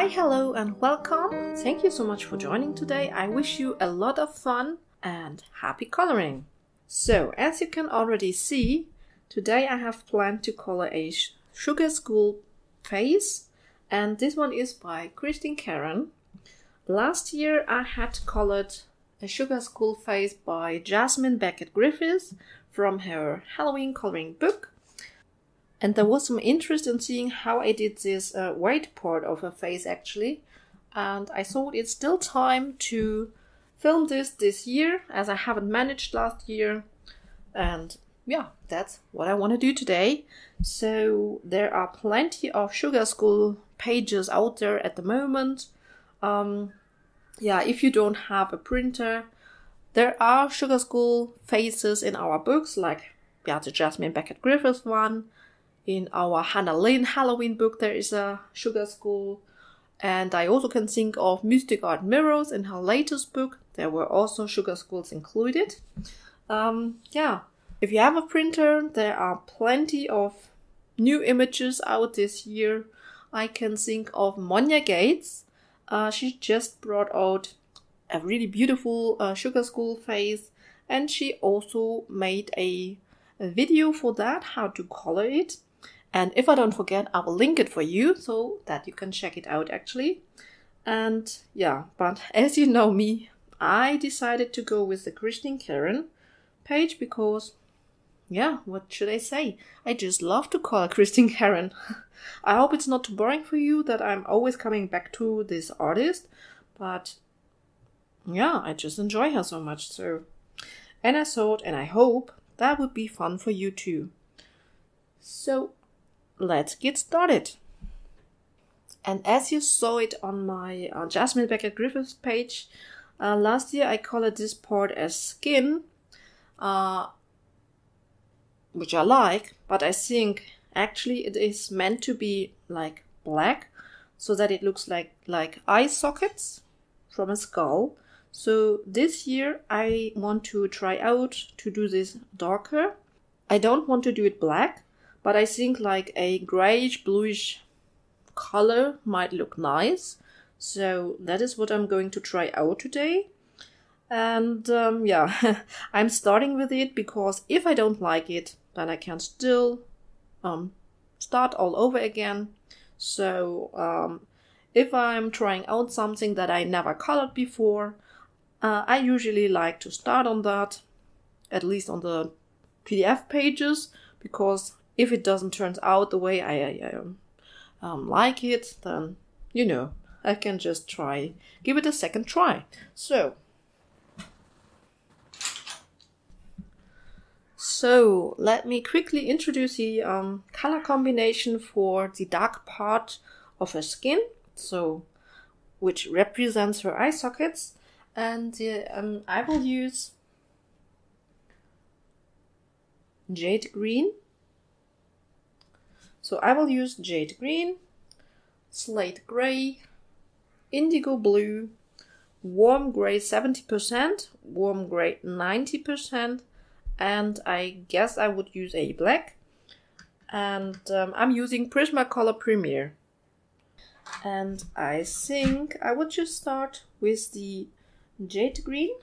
Hi, hello and welcome. Thank you so much for joining today. I wish you a lot of fun and happy coloring. So, as you can already see, today I have planned to color a Sugar School face, and this one is by Chrstine Karron. Last year I had colored a Sugar School face by Jasmine Becket-Griffith from her Halloween coloring book. And there was some interest in seeing how I did this white part of her face actually. And I thought it's still time to film this year, as I haven't managed last year. And yeah, that's what I want to do today. So there are plenty of Sugar School pages out there at the moment. If you don't have a printer, there are Sugar School faces in our books, like the Jasmine Becket-Griffith one. In our Henna Lynn Halloween book, there is a Sugar School. And I also can think of MysticArtMirrors in her latest book. There were also Sugar Schools included. If you have a printer, there are plenty of new images out this year. I can think of Monja Gates. She just brought out a really beautiful Sugar School face. And she also made a video for that, how to color it. And if I don't forget, I will link it for you so that you can check it out actually. And but as you know me, I decided to go with the Chrstine Karron page because, what should I say? I just love to color Chrstine Karron. I hope it's not too boring for you that I'm always coming back to this artist. But I just enjoy her so much. And I thought and I hope that would be fun for you too. So let's get started. And as you saw it on my Jasmine Becket-Griffith page, last year I colored this part as skin, which I like, but I think actually it is meant to be like black, so that it looks like eye sockets from a skull. So this year I want to try out to do this darker. I don't want to do it black, but I think like a grayish bluish color might look nice. So that is what I'm going to try out today. And I'm starting with it because if I don't like it, then I can still start all over again. So if I'm trying out something that I never colored before, I usually like to start on that, at least on the PDF pages, because if it doesn't turn out the way I like it, then, I can just give it a second try. So let me quickly introduce the color combination for the dark part of her skin, which represents her eye sockets. And I will use Jade Green. So I will use Jade Green, Slate Grey, Indigo Blue, Warm Grey 70%, Warm Grey 90%, and I guess I would use a black. And I'm using Prismacolor Premier. And I think I would just start with the Jade Green.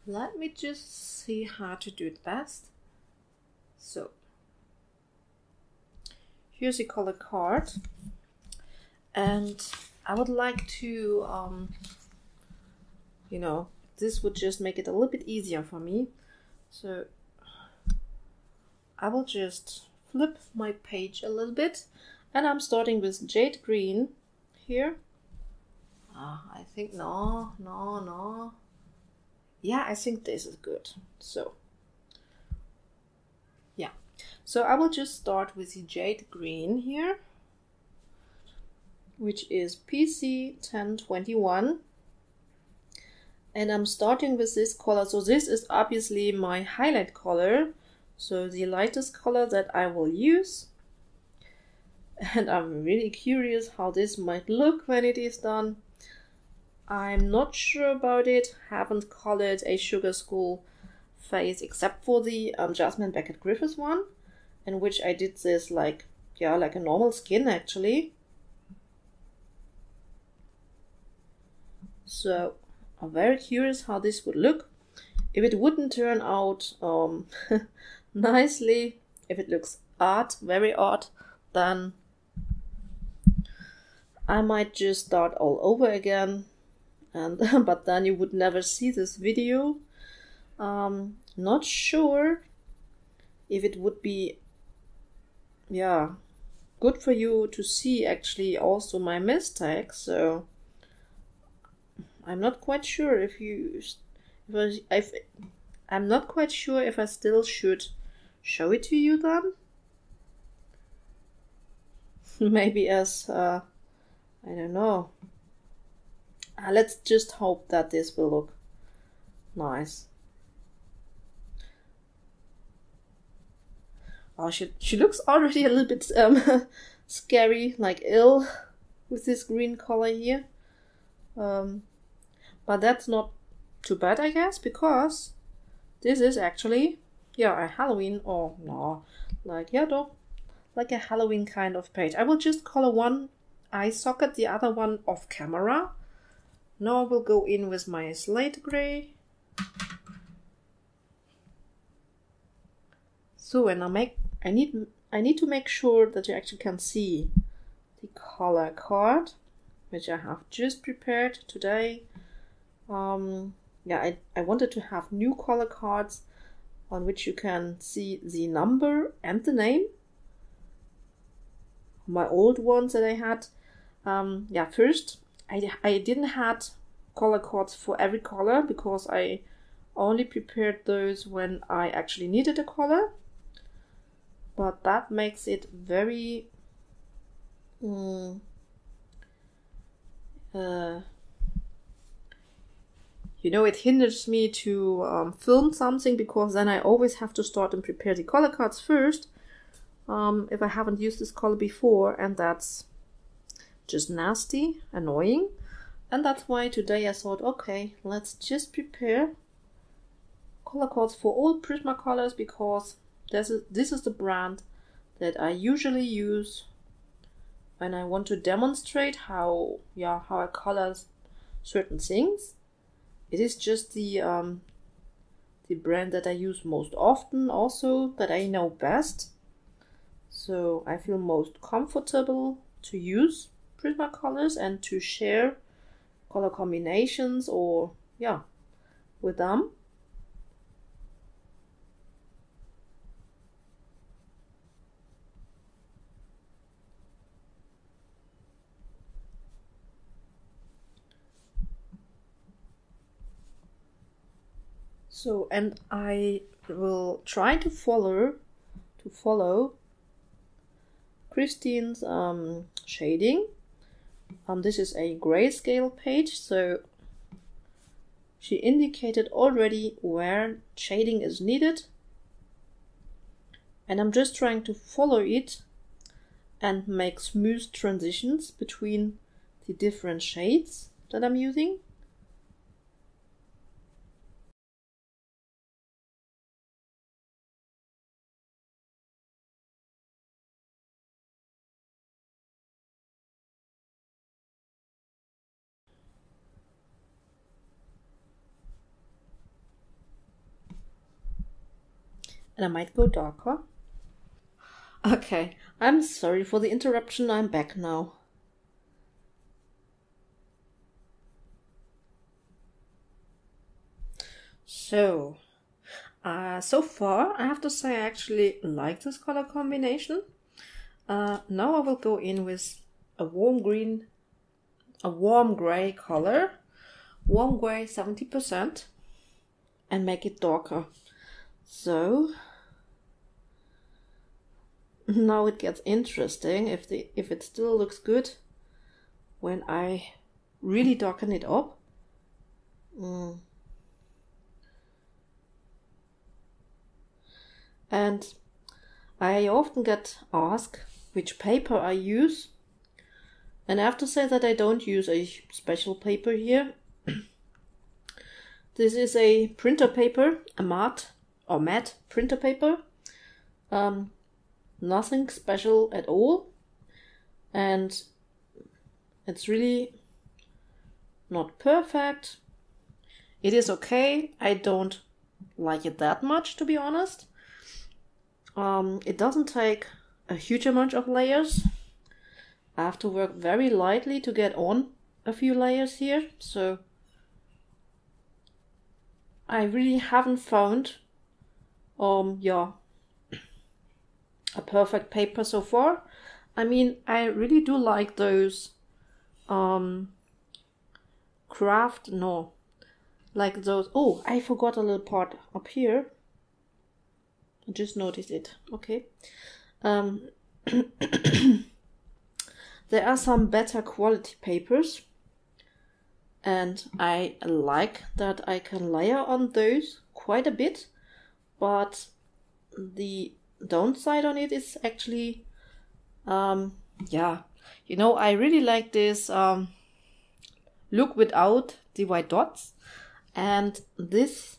Let me just see how to do it best. So here's the color card, and I would like to, this would just make it a little bit easier for me. So I will just flip my page a little bit, and I'm starting with Jade Green here. I think, no. Yeah, I think this is good. So I will just start with the Jade Green here, which is PC 1021. And I'm starting with this color. So this is obviously my highlight color. So the lightest color that I will use. And I'm really curious how this might look when it is done. I'm not sure about it. Haven't colored a Sugar School face except for the Jasmine Becket-Griffith one, in which I did this like yeah, like a normal skin actually. So I'm very curious how this would look. If it wouldn't turn out nicely, if it looks odd, very odd, then I might just start all over again, and but then you would never see this video. Not sure if it would be, yeah, good for you to see actually also my mistakes. So I'm not quite sure I'm not quite sure if I still should show it to you then. Maybe as I don't know. Let's just hope that this will look nice. Oh, she looks already a little bit scary, like ill, with this green color here. But that's not too bad, I guess, because this is actually, yeah, a Halloween, or no, like, yeah, though, like a Halloween kind of page. I will just color one eye socket, the other one off camera. Now I will go in with my Slate Grey. So when I need to make sure that you actually can see the color card, which I have just prepared today. Yeah, I wanted to have new color cards on which you can see the number and the name. My old ones that I had, yeah, first I didn't had color cards for every color because I only prepared those when I actually needed a color. But that makes it very you know, it hinders me to film something, because then I always have to start and prepare the color cards first if I haven't used this color before, and that's just nasty, annoying. And that's why today I thought, okay, let's just prepare color cards for all Prismacolors, because this is the brand that I usually use when I want to demonstrate how I color certain things. It is just the brand that I use most often, also that I know best. So I feel most comfortable to use Prismacolors and to share color combinations or with them. So, and I will try to follow Chrystine's shading. This is a grayscale page, so she indicated already where shading is needed, and I'm just trying to follow it and make smooth transitions between the different shades that I'm using. And I might go darker. Okay, I'm sorry for the interruption, I'm back now. So far I have to say I actually like this color combination. Now I will go in with a warm gray color, warm gray 70%, and make it darker. So now it gets interesting if it still looks good when I really darken it up. And I often get asked which paper I use, and I have to say that I don't use a special paper here. This is a printer paper, a matte printer paper. nothing special at all, and it's really not perfect. It is okay. I don't like it that much, to be honest. It doesn't take a huge amount of layers. I have to work very lightly to get on a few layers here, so I really haven't found a perfect paper so far. I mean, I really do like those like those. Oh, I forgot a little part up here. I just noticed it. Okay. There are some better quality papers, and I like that I can layer on those quite a bit, but the downside on it is actually, I really like this look without the white dots, and this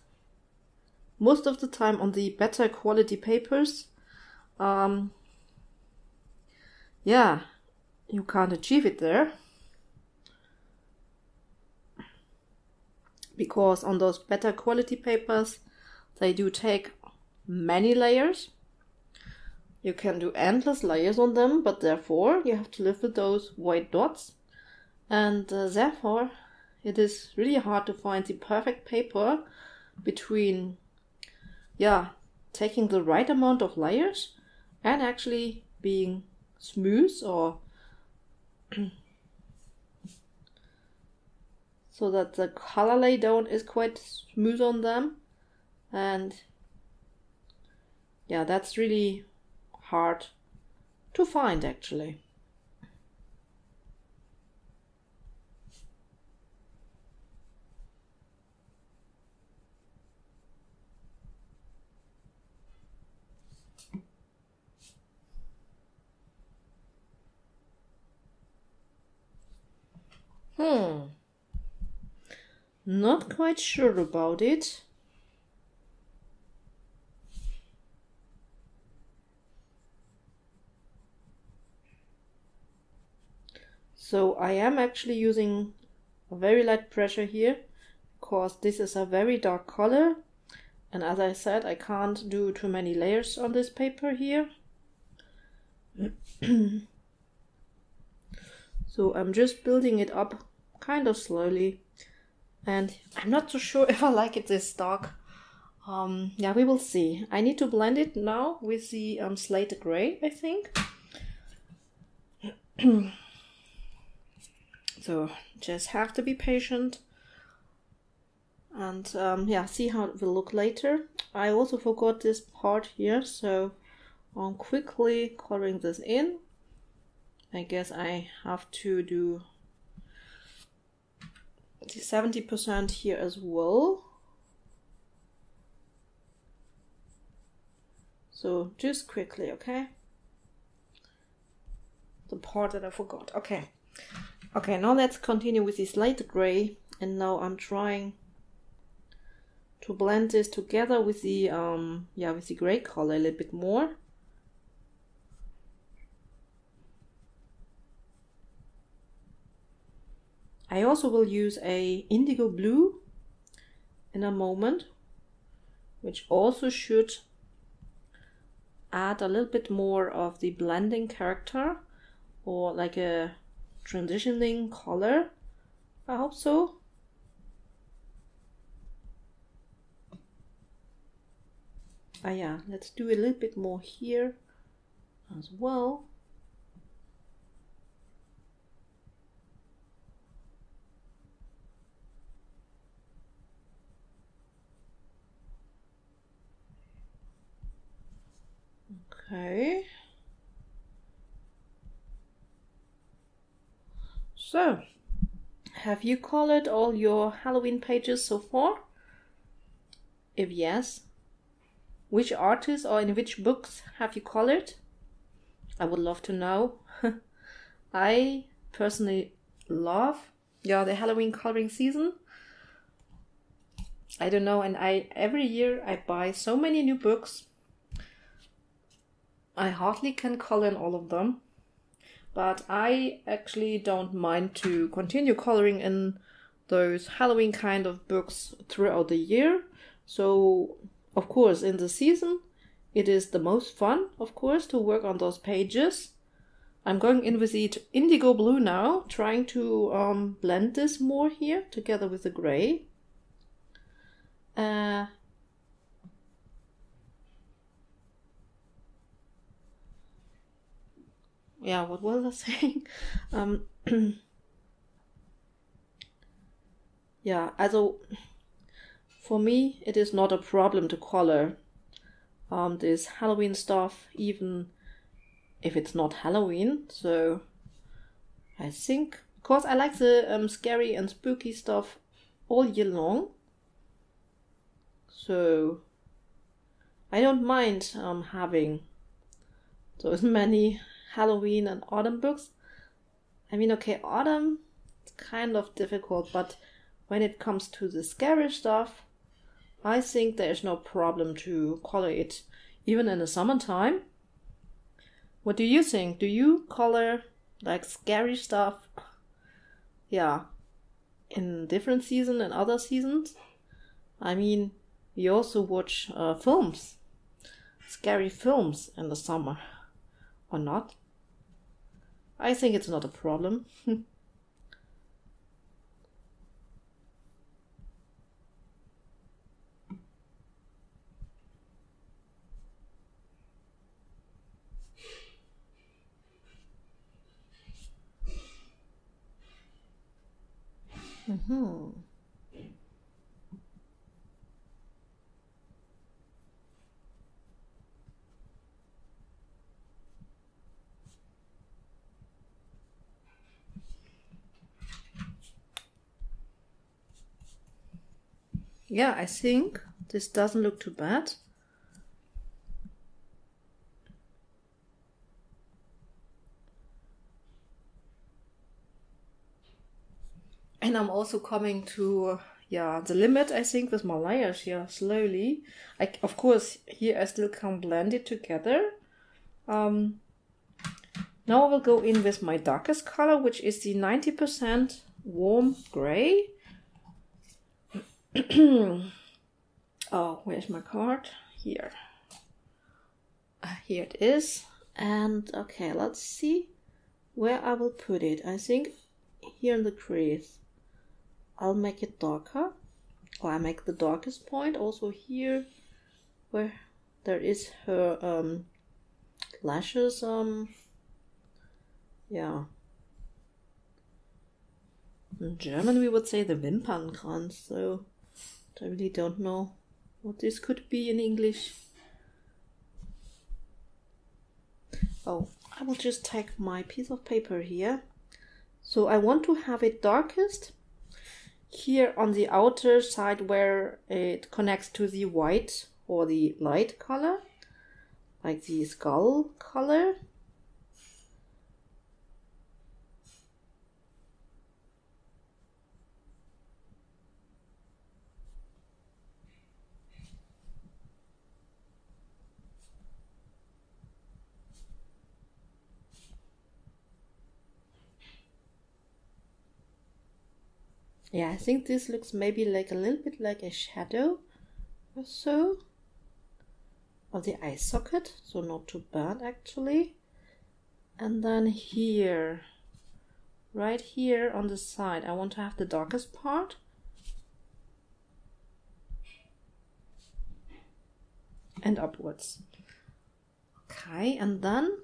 most of the time on the better quality papers, you can't achieve it there, because on those better quality papers they do take many layers. You can do endless layers on them, but therefore you have to live with those white dots, and therefore it is really hard to find the perfect paper between taking the right amount of layers and actually being smooth, or so that the color laydown is quite smooth on them. And yeah, that's really hard to find actually. Not quite sure about it. So I am actually using a very light pressure here, because this is a very dark color, and as I said, I can't do too many layers on this paper here. So I'm just building it up kind of slowly, and I'm not so sure if I like it this dark. We will see. I need to blend it now with the Slate Grey, I think. So just have to be patient and see how it will look later. I also forgot this part here, so I'm quickly coloring this in. I guess I have to do the 70% here as well. So just quickly, okay? The part that I forgot. Okay, now let's continue with this light gray, and now I'm trying to blend this together with the with the gray color a little bit more. I also will use a Indigo Blue in a moment, which also should add a little bit more of the blending character, or like a transitioning color. I hope so. Let's do a little bit more here as well. Okay. So, have you colored all your Halloween pages so far? If yes, which artists or in which books have you colored? I would love to know. I personally love the Halloween coloring season. I don't know, and every year I buy so many new books. I hardly can color in all of them, but I actually don't mind to continue coloring in those Halloween kind of books throughout the year. So, of course, in the season, it is the most fun, of course, to work on those pages. I'm going in with the Indigo Blue now, trying to blend this more here together with the gray. Yeah, what was I saying? Yeah, also for me it is not a problem to color this Halloween stuff, even if it's not Halloween. So I think, because I like the scary and spooky stuff all year long, so I don't mind having those many Halloween and autumn books. I mean, okay, autumn, it's kind of difficult, but when it comes to the scary stuff, I think there's no problem to color it even in the summertime. What do you think? Do you color like scary stuff, yeah, in different seasons and other seasons? I mean, you also watch films, scary films in the summer, or not? I think it's not a problem. Yeah, I think this doesn't look too bad. And I'm also coming to, yeah, the limit, I think, with my layers here, slowly. Of course, here I still can blend it together. Now I will go in with my darkest color, which is the 90% warm gray. Oh, where's my card? Here. Here it is. And okay, let's see where I will put it. I think here in the crease. I'll make it darker. Or I make the darkest point also here where there is her lashes. Yeah. In German we would say the Wimpernkranz, so I really don't know what this could be in English. Oh, I will just take my piece of paper here. So I want to have it darkest here on the outer side where it connects to the white or the light color, like the skull color. Yeah, I think this looks maybe like a little bit like a shadow or so of the eye socket, so not too bad actually. And then here, right here on the side, I want to have the darkest part. And upwards. Okay, and then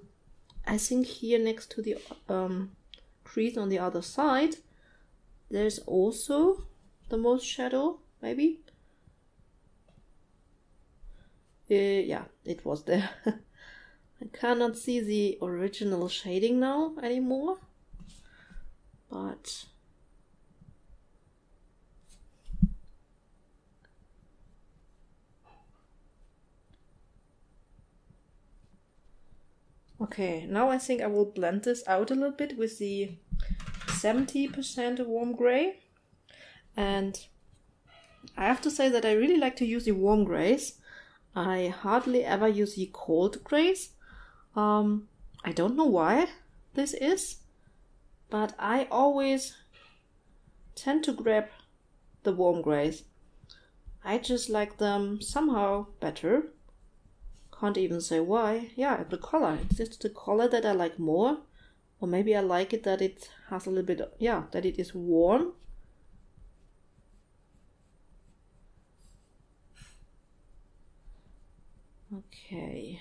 I think here next to the crease on the other side, there's also the most shadow, maybe. Yeah, it was there. I cannot see the original shading now anymore, but okay, now I think I will blend this out a little bit with the 70% warm gray. And I have to say that I really like to use the warm grays. I hardly ever use the cold grays. I don't know why this is, but I always tend to grab the warm grays. I just like them somehow better. Can't even say why. Yeah, the color. It's just the color that I like more. Or maybe I like it that it has a little bit, yeah, that it is warm. Okay.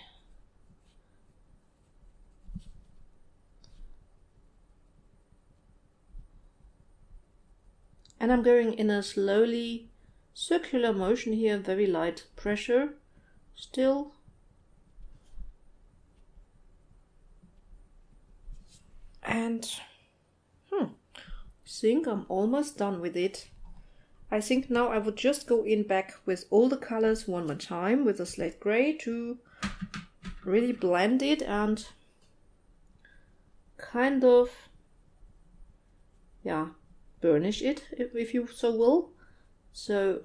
And I'm going in a slowly circular motion here, very light pressure still. And I think I'm almost done with it. I think now I would just go in back with all the colors one more time with a Slate Grey to really blend it and kind of, yeah, burnish it if you so will. So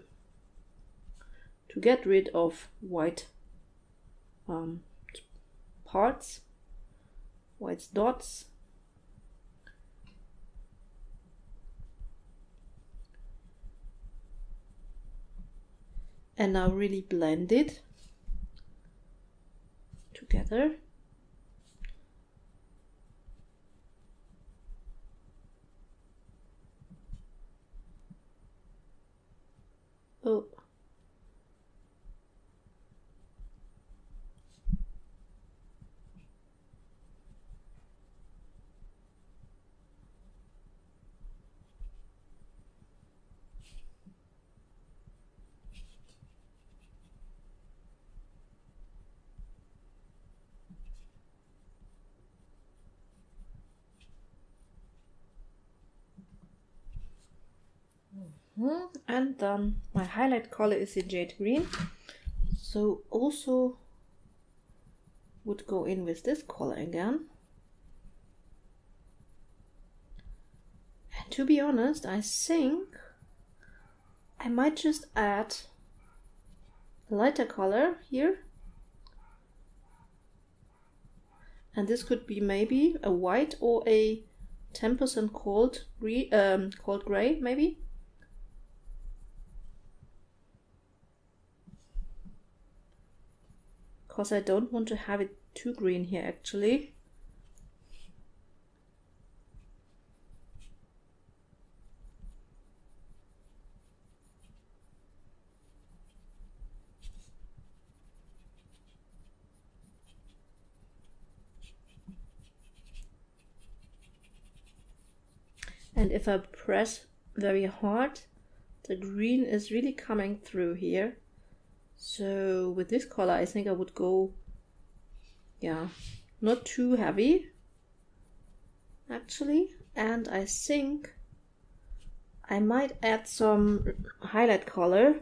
to get rid of white parts, white dots. And now really blend it together. Oh. And then my highlight color is in Jade Green, so also would go in with this color again. And to be honest, I think I might just add a lighter color here, and this could be maybe a white or a 10% cold gray maybe. Because I don't want to have it too green here actually. And if I press very hard, the green is really coming through here. So with this color, I think I would go, yeah, not too heavy, actually. And I think I might add some highlight color.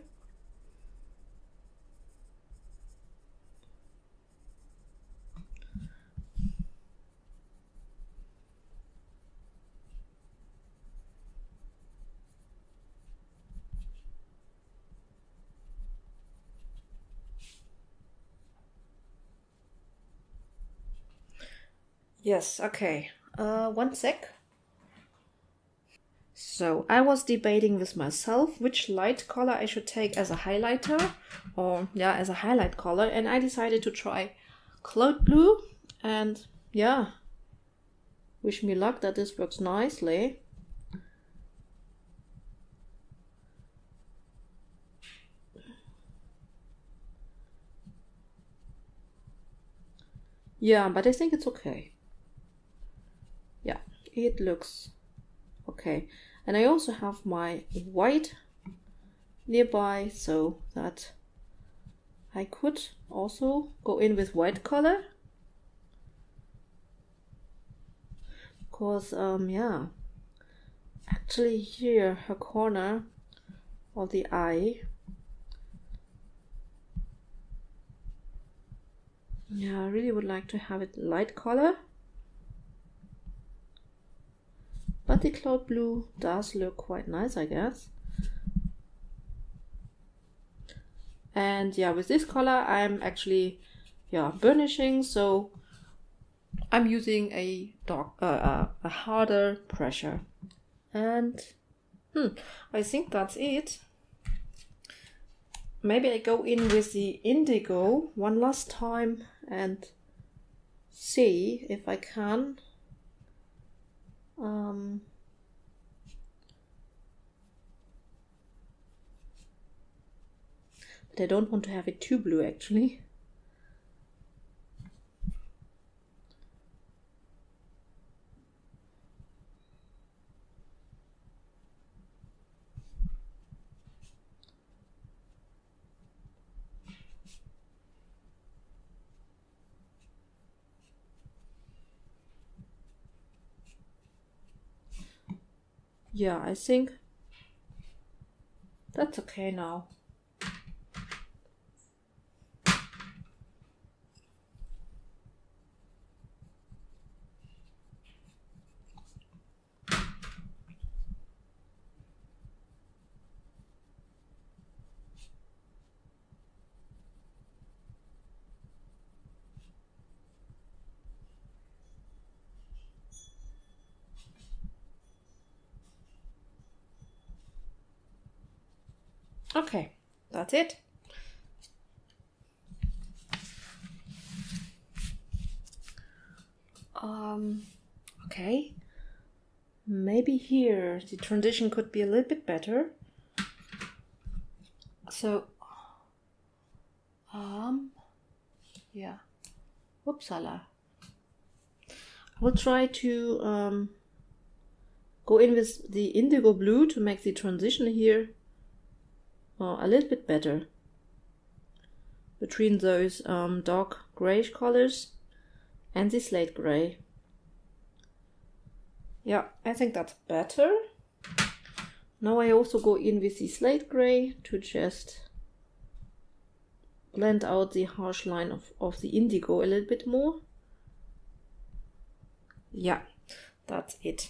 Yes, okay. 1 sec. So I was debating with myself which light color I should take as a highlighter, or yeah, as a highlight color, and I decided to try Cloud Blue, and yeah, wish me luck that this works nicely. Yeah, but I think it's okay. Yeah, it looks okay. And I also have my white nearby, so that I could also go in with white color. Because, yeah, actually here, her corner of the eye, yeah, I really would like to have it light color. But the Cloud Blue does look quite nice, I guess. And yeah, with this color I'm actually, yeah, burnishing, so I'm using a harder pressure. And I think that's it. Maybe I go in with the indigo one last time and see if I can. But I don't want to have it too blue actually. Yeah, I think that's okay now. Okay, that's it. Okay. Maybe here the transition could be a little bit better. So, yeah. Upsala. I will try to go in with the indigo blue to make the transition here a little bit better between those dark grayish colors and the slate gray. Yeah, I think that's better. Now I also go in with the slate gray to just blend out the harsh line of the indigo a little bit more. Yeah, that's it.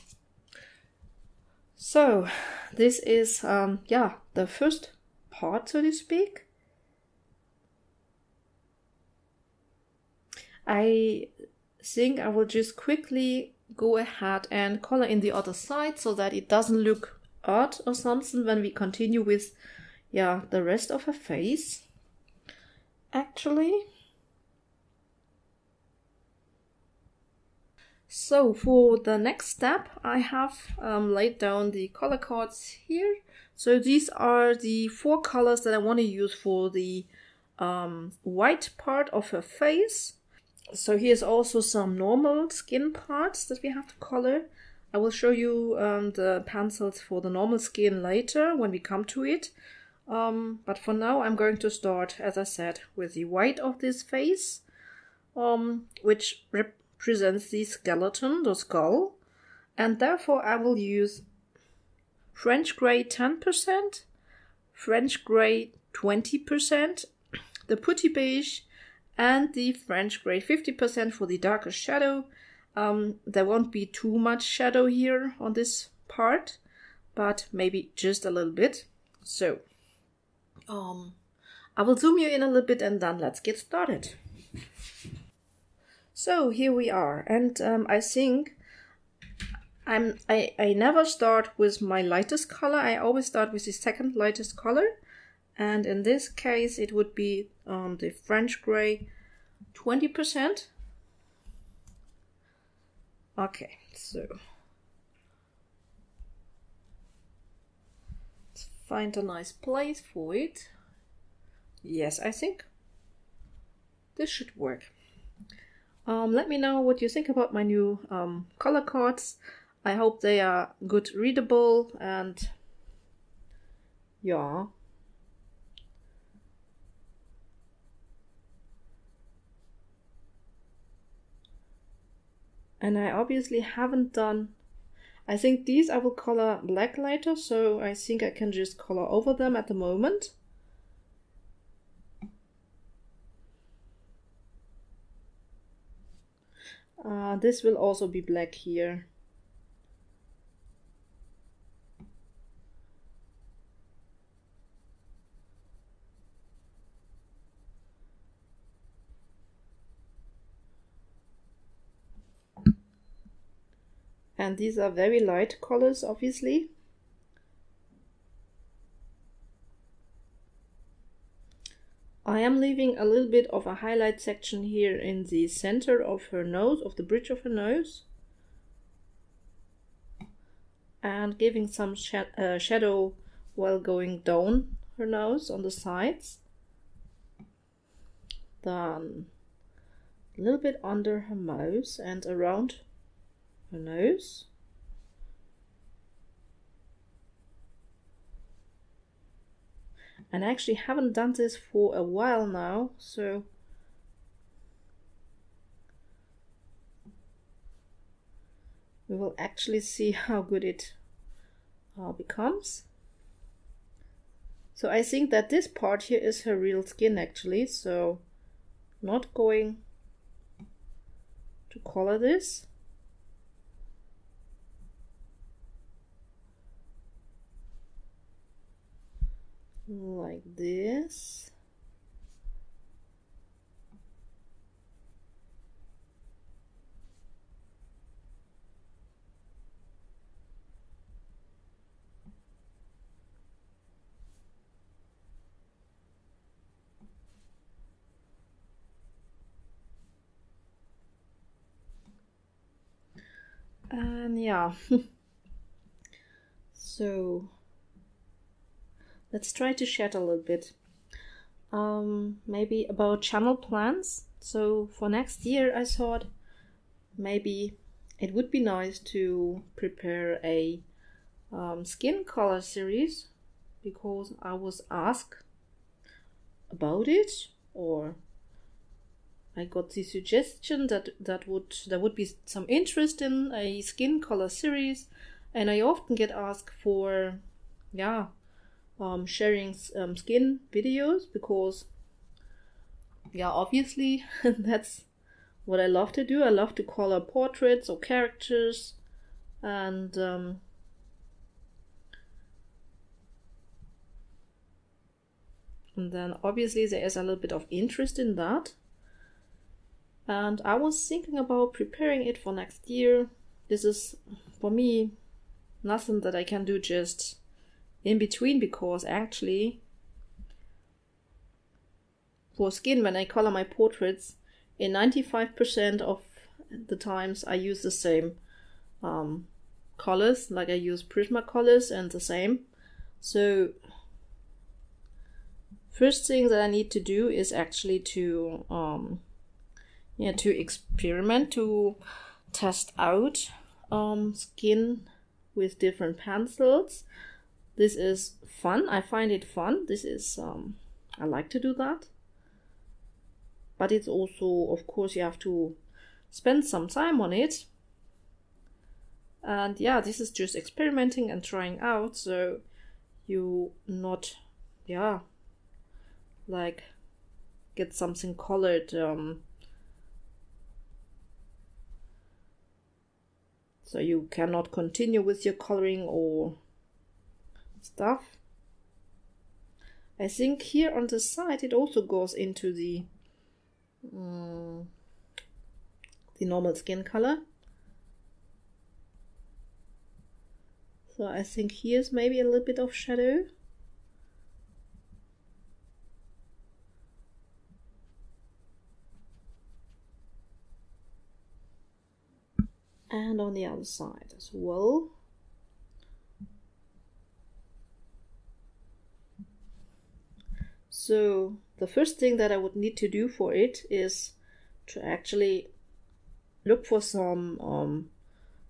So this is yeah, the first part, so to speak. I think I will just quickly go ahead and color in the other side so that it doesn't look odd or something when we continue with, yeah, the rest of her face. Actually, so for the next step, I have laid down the color cards here. So these are the 4 colors that I want to use for the white part of her face. So here's also some normal skin parts that we have to color. I will show you the pencils for the normal skin later when we come to it. But for now I'm going to start, as I said, with the white of this face, which represents the skeleton, the skull. And therefore I will use French Grey 10%, French Grey 20%, the Putty Beige, and the French Grey 50% for the darker shadow. There won't be too much shadow here on this part, but maybe just a little bit. So, I will zoom you in a little bit and then let's get started. So here we are, and I think I never start with my lightest color. I always start with the second lightest color, and in this case it would be the French Grey 20%. Okay, so let's find a nice place for it. Yes, I think this should work. Let me know what you think about my new color cards. I hope they are good readable, and yeah. And I obviously haven't done, I think these I will color black later, so I think I can just color over them at the moment. This will also be black here. and these are very light colors, obviously. I am leaving a little bit of a highlight section here in the center of her nose, of the bridge of her nose, and giving some shadow while going down her nose on the sides. Then a little bit under her mouth and around her nose. And I actually haven't done this for a while now, so we will actually see how good it becomes. So I think that this part here is her real skin actually, so not going to color this. Like this. And yeah, so let's try to chat a little bit. Maybe about channel plans. So for next year, I thought maybe it would be nice to prepare a skin color series, because I was asked about it, or I got the suggestion that there would be some interest in a skin color series, and I often get asked for, yeah, sharing skin videos, because, yeah, obviously that's what I love to do. I love to color portraits or characters, and then obviously there is a little bit of interest in that. And I was thinking about preparing it for next year. This is, for me, nothing that I can do just in between, because actually for skin, when I color my portraits, in 95% of the times I use the same colors, like I use Prismacolors and the same. So first thing that I need to do is actually to experiment, to test out skin with different pencils. This is fun. I find it fun. This is I like to do that. But it's also, of course, you have to spend some time on it. And yeah, this is just experimenting and trying out, so you not, yeah, like get something colored. So you cannot continue with your coloring or stuff. I think here on the side it also goes into the normal skin color. So I think here's maybe a little bit of shadow. And on the other side as well. So the first thing that I would need to do for it is to actually look for some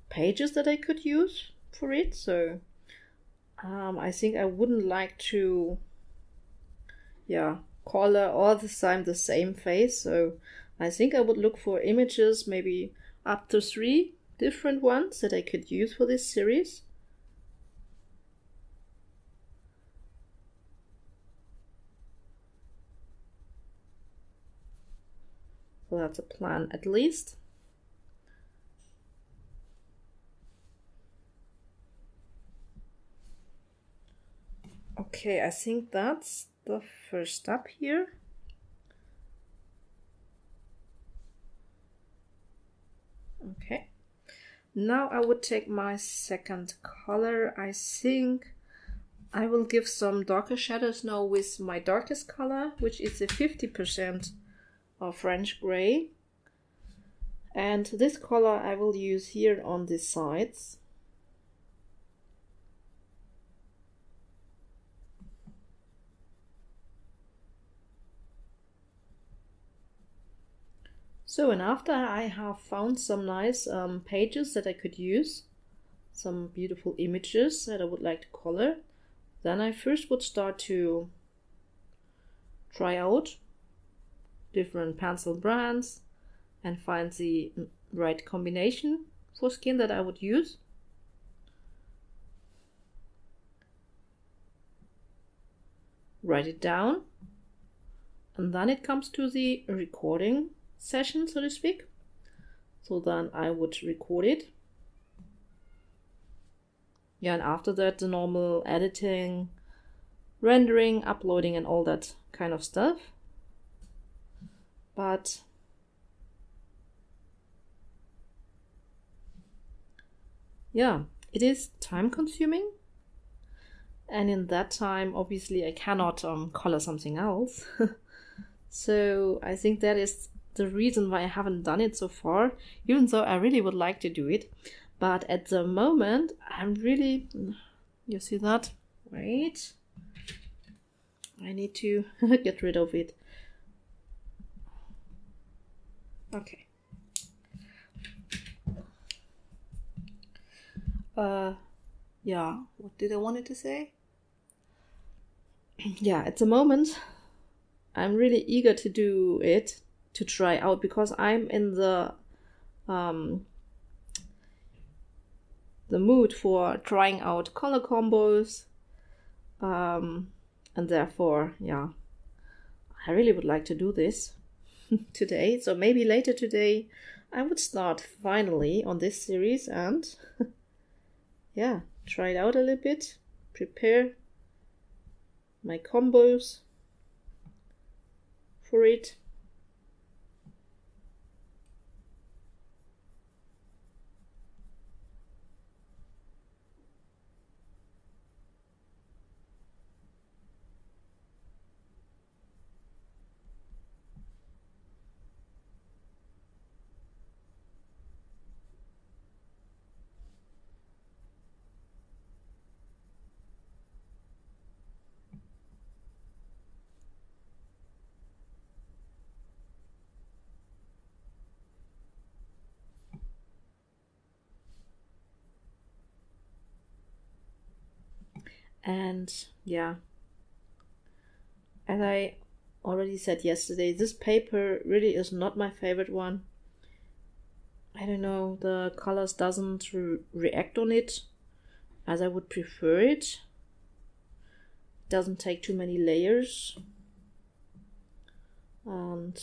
pages that I could use for it. So I think I wouldn't like to, yeah, color all the time the same face. So I think I would look for images, maybe up to 3 different ones that I could use for this series. So that's a plan at least. Okay, I think that's the first step here. Okay. Now I would take my second color. I think I will give some darker shadows now with my darkest color, which is a 50% of French gray. And this color I will use here on the sides. So, and after I have found some nice pages that I could use, some beautiful images that I would like to color, then I first would start to try out different pencil brands and find the right combination for skin that I would use. Write it down, and then it comes to the recording session, so to speak. So then I would record it. Yeah, and after that, the normal editing, rendering, uploading, and all that kind of stuff. But yeah, it is time consuming. And in that time, obviously, I cannot color something else. So I think that is the reason why I haven't done it so far, even though I really would like to do it. But at the moment, I'm really, you see that? Wait, I need to get rid of it. Okay. Yeah, what did I wanted to say? Yeah, at the moment, I'm really eager to do it, to try out, because I'm in the mood for trying out color combos, and therefore, yeah, I really would like to do this today. So maybe later today I would start finally on this series and yeah, try it out a little bit, prepare my combos for it. And yeah, as I already said yesterday, this paper really is not my favorite one. I don't know, the colors doesn't react on it as I would prefer it. It doesn't take too many layers. And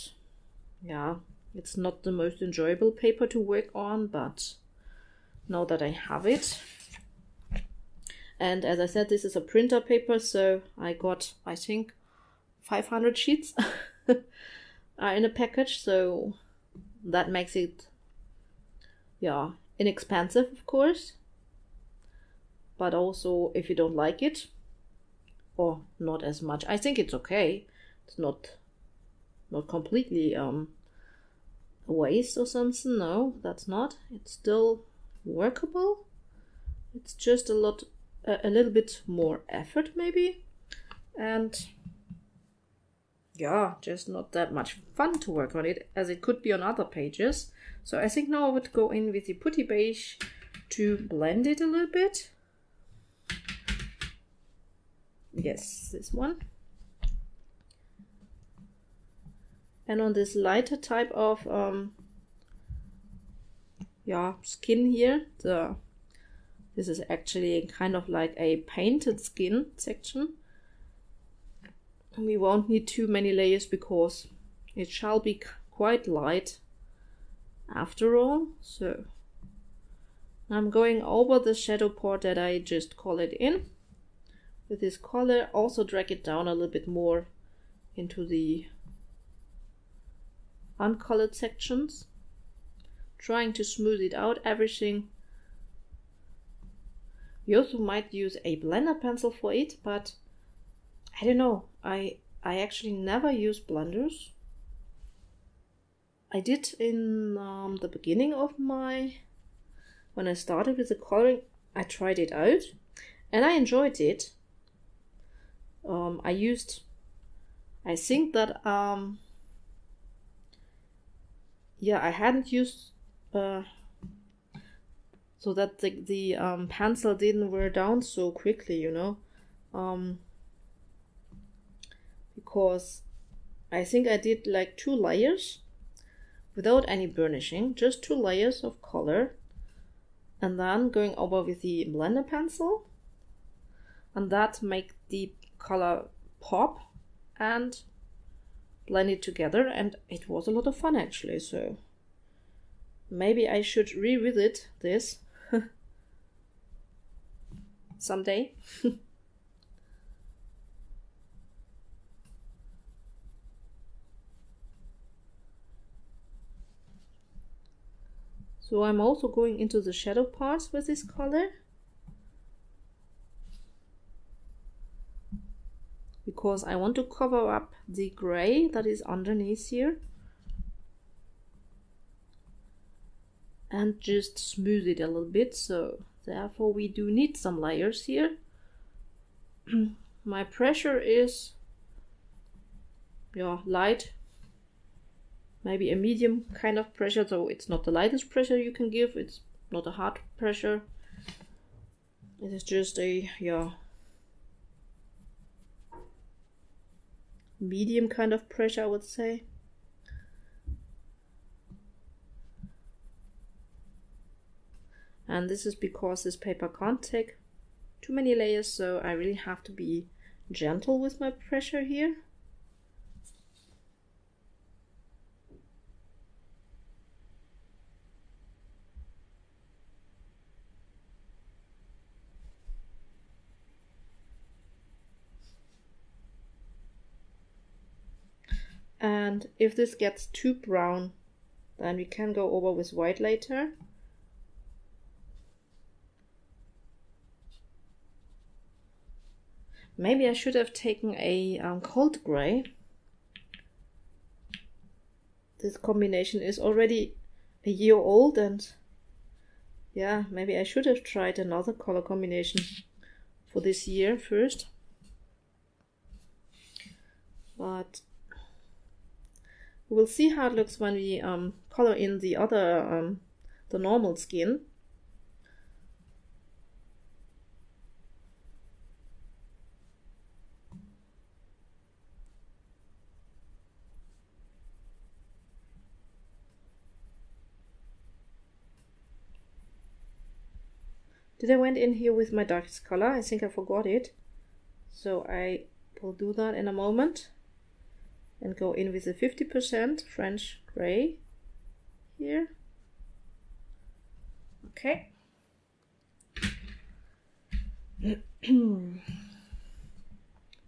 yeah, it's not the most enjoyable paper to work on, but now that I have it. And as I said, this is a printer paper, so I got, I think, 500 sheets in a package, so that makes it, yeah, inexpensive, of course. But also, if you don't like it, or not as much, I think it's okay. It's not completely a waste or something. No, that's not. It's still workable. It's just a little bit more effort maybe, and yeah, just not that much fun to work on it as it could be on other pages. So I think now I would go in with the Putty Beige to blend it a little bit. Yes, this one. And on this lighter type of skin here, this is actually kind of like a painted skin section. We won't need too many layers because it shall be quite light after all. So I'm going over the shadow part that I just colored in with this color. Also drag it down a little bit more into the uncolored sections, trying to smooth it out, everything You also might use a blender pencil for it, but I don't know. I actually never use blenders. I did in the beginning of when I started with the coloring, I tried it out and I enjoyed it. I think that yeah, I hadn't used so that the pencil didn't wear down so quickly, you know, because I think I did like 2 layers without any burnishing, just 2 layers of color, and then going over with the blender pencil, and that make the color pop and blend it together, and it was a lot of fun actually. So maybe I should revisit this someday. So I'm also going into the shadow parts with this color, because I want to cover up the gray that is underneath here and just smooth it a little bit. So therefore we do need some layers here. My pressure is, yeah, light, maybe a medium kind of pressure, so it's not the lightest pressure you can give, it's not a hard pressure, it is just a, yeah, medium kind of pressure, I would say. And this is because this paper can't take too many layers, so I really have to be gentle with my pressure here. And if this gets too brown, then we can go over with white later. Maybe I should have taken a cold gray. This combination is already a year old, and yeah, maybe I should have tried another color combination for this year first. But we'll see how it looks when we color in the other, the normal skin. Did I went in here with my darkest color? I think I forgot it. So I will do that in a moment and go in with a 50% French gray here. Okay.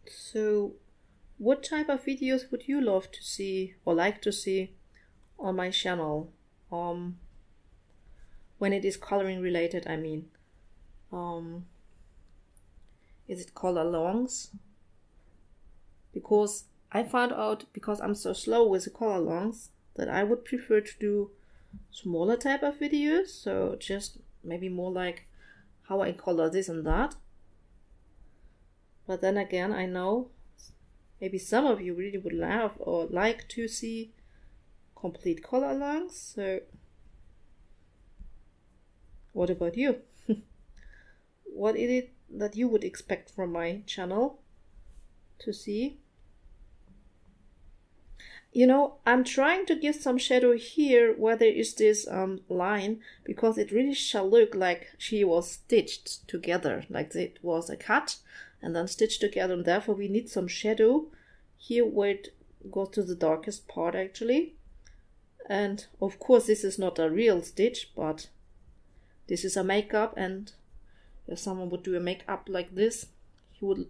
So what type of videos would you love to see or like to see on my channel? When it is coloring related, I mean. Is it color alongs? Because I found out, because I'm so slow with the color alongs, that I would prefer to do smaller type of videos, so just maybe more like how I color this and that. But then again, I know maybe some of you really would love or like to see complete color alongs, so what about you? What is it that you would expect from my channel to see? You know, I'm trying to give some shadow here where there is this line, because it really shall look like she was stitched together, like it was a cut and then stitched together, and therefore we need some shadow here where it goes to the darkest part actually. And of course this is not a real stitch, but this is a makeup, and if someone would do a makeup like this, he would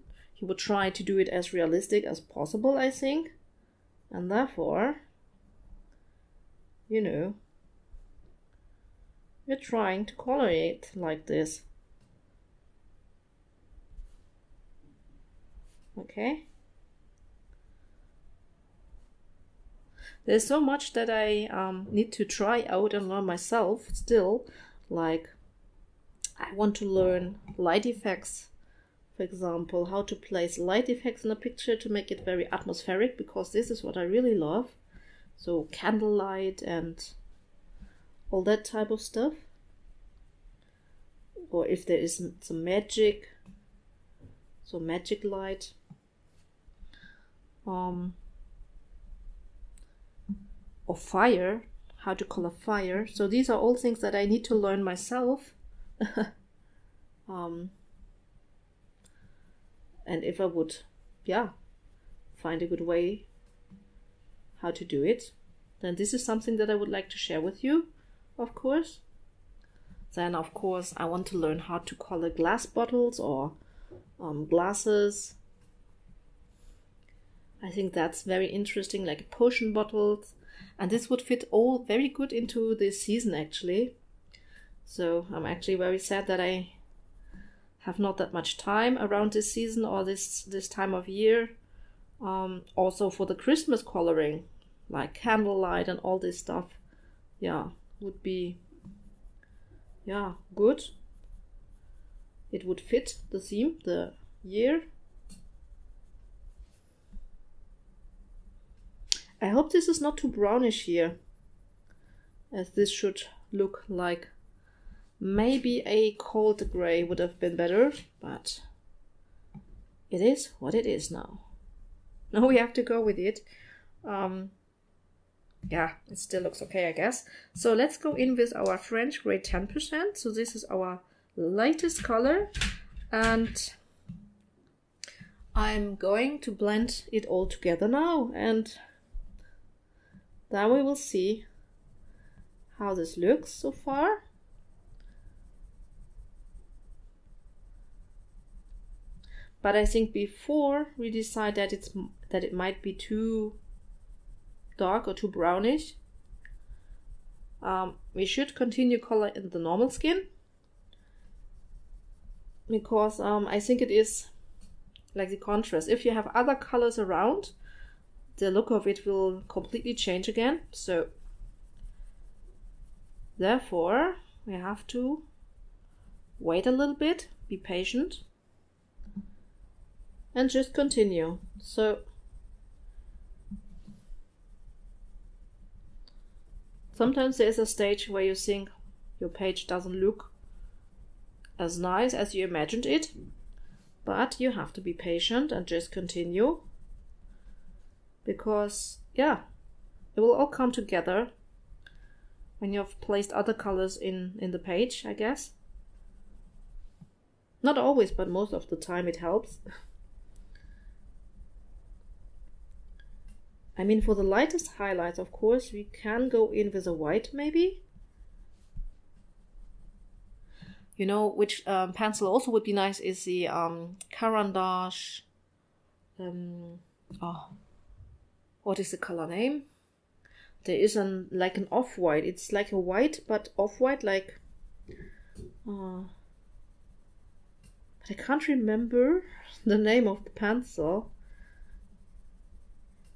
try to do it as realistic as possible, I think. And therefore, you know, we're trying to color it like this. Okay. There's so much that I need to try out and learn myself still. Like, I want to learn light effects, for example, how to place light effects in a picture to make it very atmospheric, because this is what I really love. So candlelight and all that type of stuff. Or if there is some magic, so magic light. Or fire, how to color fire. So these are all things that I need to learn myself. And if I would, yeah, find a good way how to do it, then this is something that I would like to share with you, of course. Then, of course, I want to learn how to color glass bottles or glasses. I think that's very interesting, like potion bottles. And this would fit all very good into this season, actually. So I'm actually very sad that I have not that much time around this season or this time of year. Also for the Christmas coloring, like candlelight and all this stuff, yeah, would be, yeah, good. It would fit the theme, the year. I hope this is not too brownish here, as this should look like maybe a cold gray would have been better, but it is what it is now. Now we have to go with it. Yeah, it still looks okay, I guess. So let's go in with our French gray 10%. So this is our lightest color, and I'm going to blend it all together now, and then we will see how this looks so far. But I think before we decide that it might be too dark or too brownish, we should continue color in the normal skin, because I think it is like the contrast. If you have other colors around, the look of it will completely change again. So therefore we have to wait a little bit, be patient, and just continue. So sometimes there is a stage where you think your page doesn't look as nice as you imagined it, but you have to be patient and just continue, because yeah, it will all come together when you have placed other colors in the page, I guess. Not always, but most of the time it helps. I mean, for the lightest highlights, of course, we can go in with a white maybe. You know, which pencil also would be nice is the Karron. What is the color name? There is like an off-white. It's like a white, but off-white, like... but I can't remember the name of the pencil.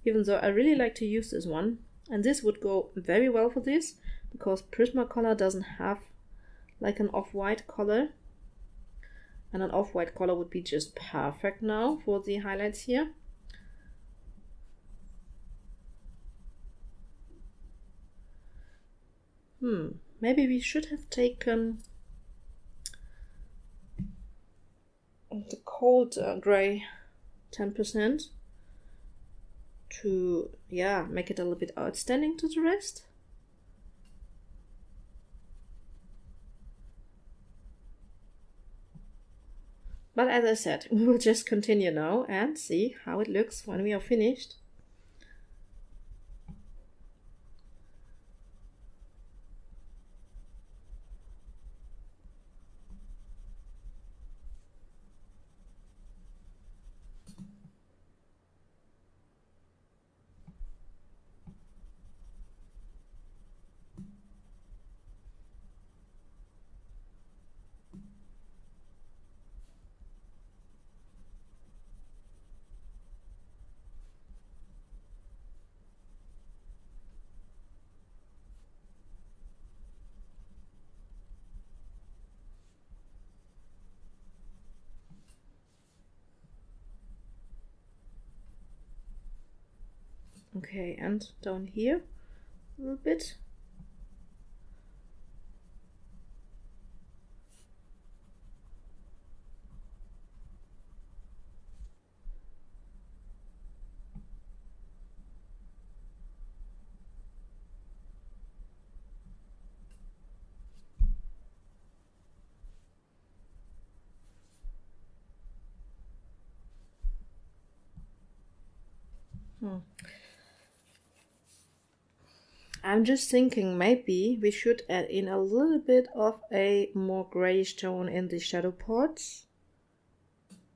Even though I really like to use this one. And this would go very well for this, because Prismacolor doesn't have like an off-white color. And an off-white color would be just perfect now for the highlights here. Maybe we should have taken the cold gray 10% to, yeah, make it a little bit outstanding to the rest. But as I said, we will just continue now and see how it looks when we are finished. Okay, and down here a little bit. I'm just thinking maybe we should add in a little bit of a more grayish tone in the shadow parts.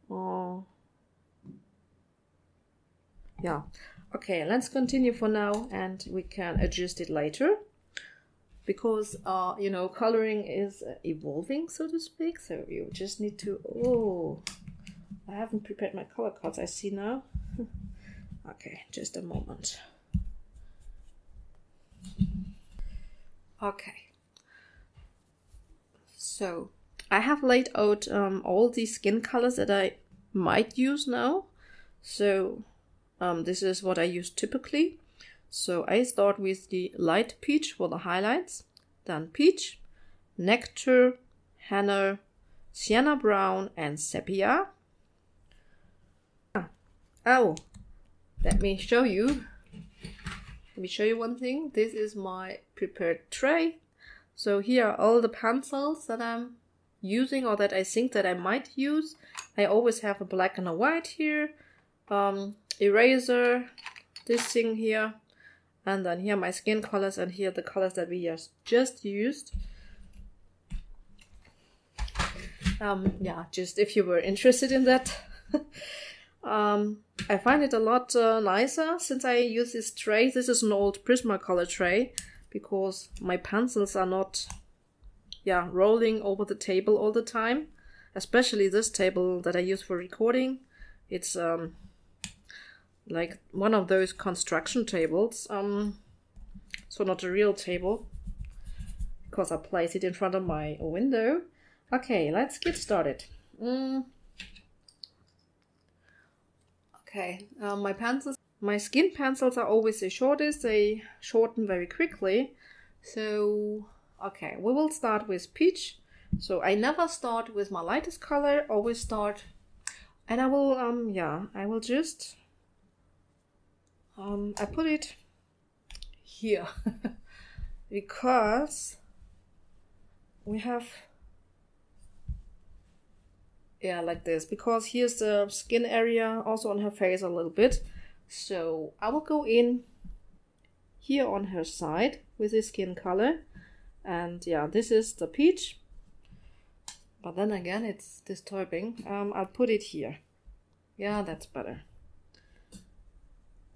Oh, yeah. Okay, let's continue for now and we can adjust it later. Because, you know, coloring is evolving, so to speak. So you just need to... Oh, I haven't prepared my color cards, I see now. Okay, just a moment. Okay, so I have laid out all the skin colors that I might use now. So this is what I use typically. So I start with the light peach for the highlights, then peach, nectar, henna, sienna brown, and sepia. Oh, let me show you. Let me show you one thing. This is my prepared tray. So here are all the pencils that I'm using or that I think that I might use. I always have a black and a white here. Eraser, this thing here. And then here my skin colors and here the colors that we just used. Yeah, just if you were interested in that. I find it a lot nicer since I use this tray. This is an old Prismacolor tray because my pencils are not rolling over the table all the time. Especially this table that I use for recording. It's like one of those construction tables. So not a real table because I place it in front of my window. Okay, let's get started. Okay, my skin pencils are always the shortest. They shorten very quickly. So, okay, we will start with peach. So I never start with my lightest color, always start, and I will, I will just, I put it here because we have, like this, because here's the skin area also on her face a little bit. So I will go in here on her side with the skin color, and this is the peach, but then again it's disturbing. I'll put it here. Yeah, that's better.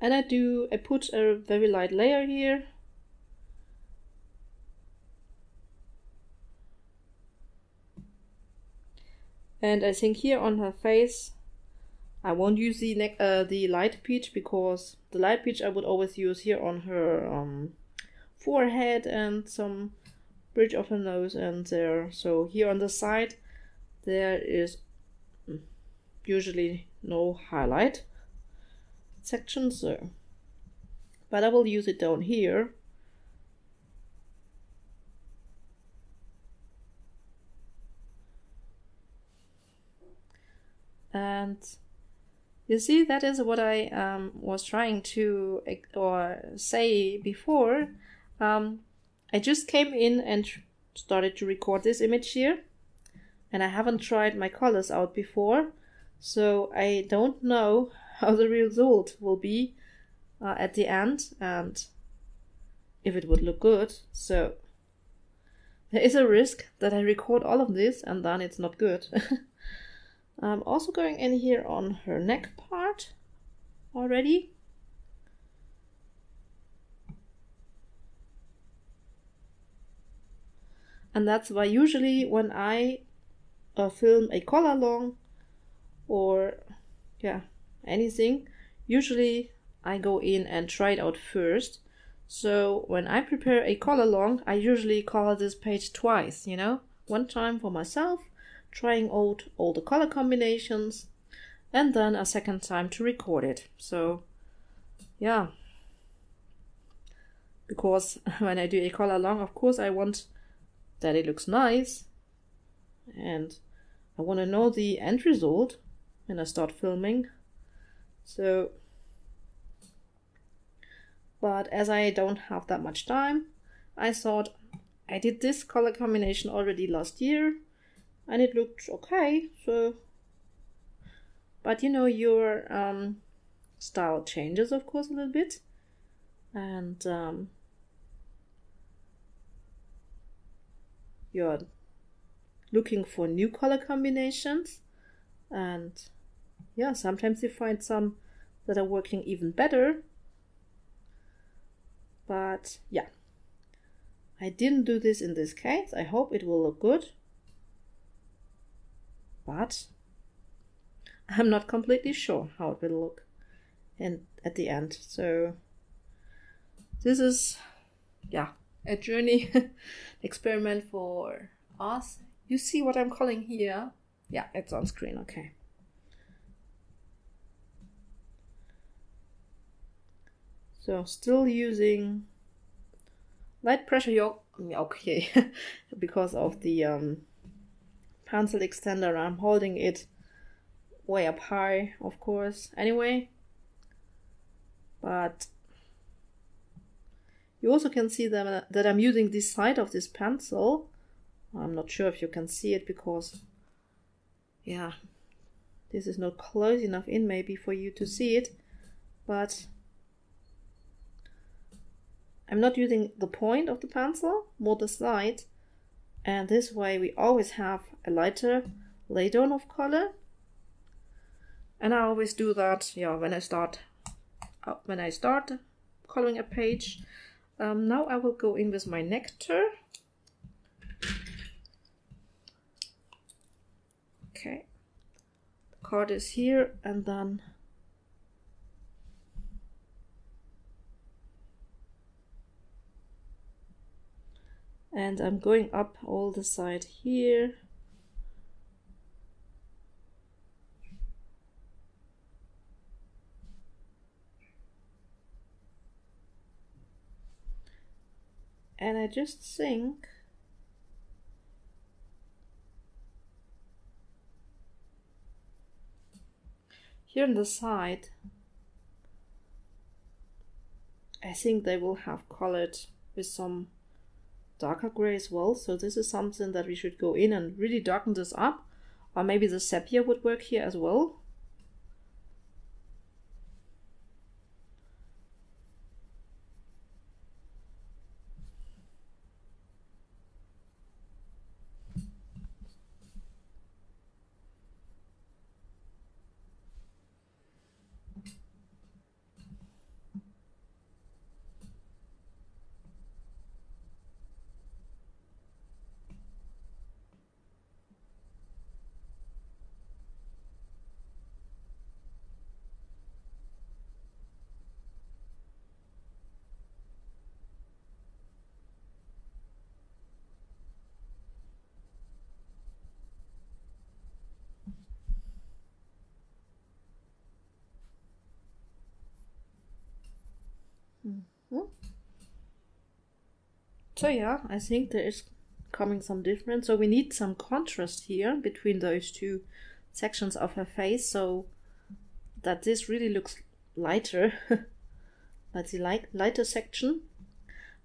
And I put a very light layer here. And I think here on her face, I won't use the light peach because the light peach I would always use here on her forehead and some bridge of her nose and there. So here on the side, there is usually no highlight section, so. But I will use it down here. And you see, that is what I was trying to say before. I just came in and started to record this image here, and I haven't tried my colors out before, so I don't know how the result will be at the end and if it would look good. So there is a risk that I record all of this and then it's not good. I'm also going in here on her neck part already. And that's why usually when I film a color along or anything, usually I go in and try it out first. So when I prepare a color along, I usually color this page twice, one time for myself, trying out all the color combinations, and then a second time to record it. So because when I do a color along, of course I want that it looks nice, and I want to know the end result when I start filming. So, but as I don't have that much time, I thought I did this color combination already last year and it looked okay. So, but you know, your style changes of course a little bit, and you're looking for new color combinations, and yeah, sometimes you find some that are working even better. But yeah, I didn't do this in this case. I hope it will look good, but I'm not completely sure how it will look and at the end. So this is, yeah, a journey experiment for us. You see what I'm calling here? Yeah, it's on screen, okay. So still using light pressure yoke, okay, because of the pencil extender, I'm holding it way up high, of course, anyway. But you also can see that I'm using this side of this pencil. I'm not sure if you can see it because, yeah, this is not close enough in maybe for you to see it, but I'm not using the point of the pencil, more the side, and this way we always have a lighter lay down of color. And I always do that, yeah, when I start coloring a page. Now I will go in with my Nectar. Okay, the card is here, and then I'm going up all the side here. And I just think here on the side, I think they will have colored with some darker gray as well. So this is something that we should go in and really darken this up. Or maybe the sepia would work here as well. So yeah, I think there is coming some difference. So we need some contrast here between those two sections of her face, so that this really looks lighter. That's the lighter section.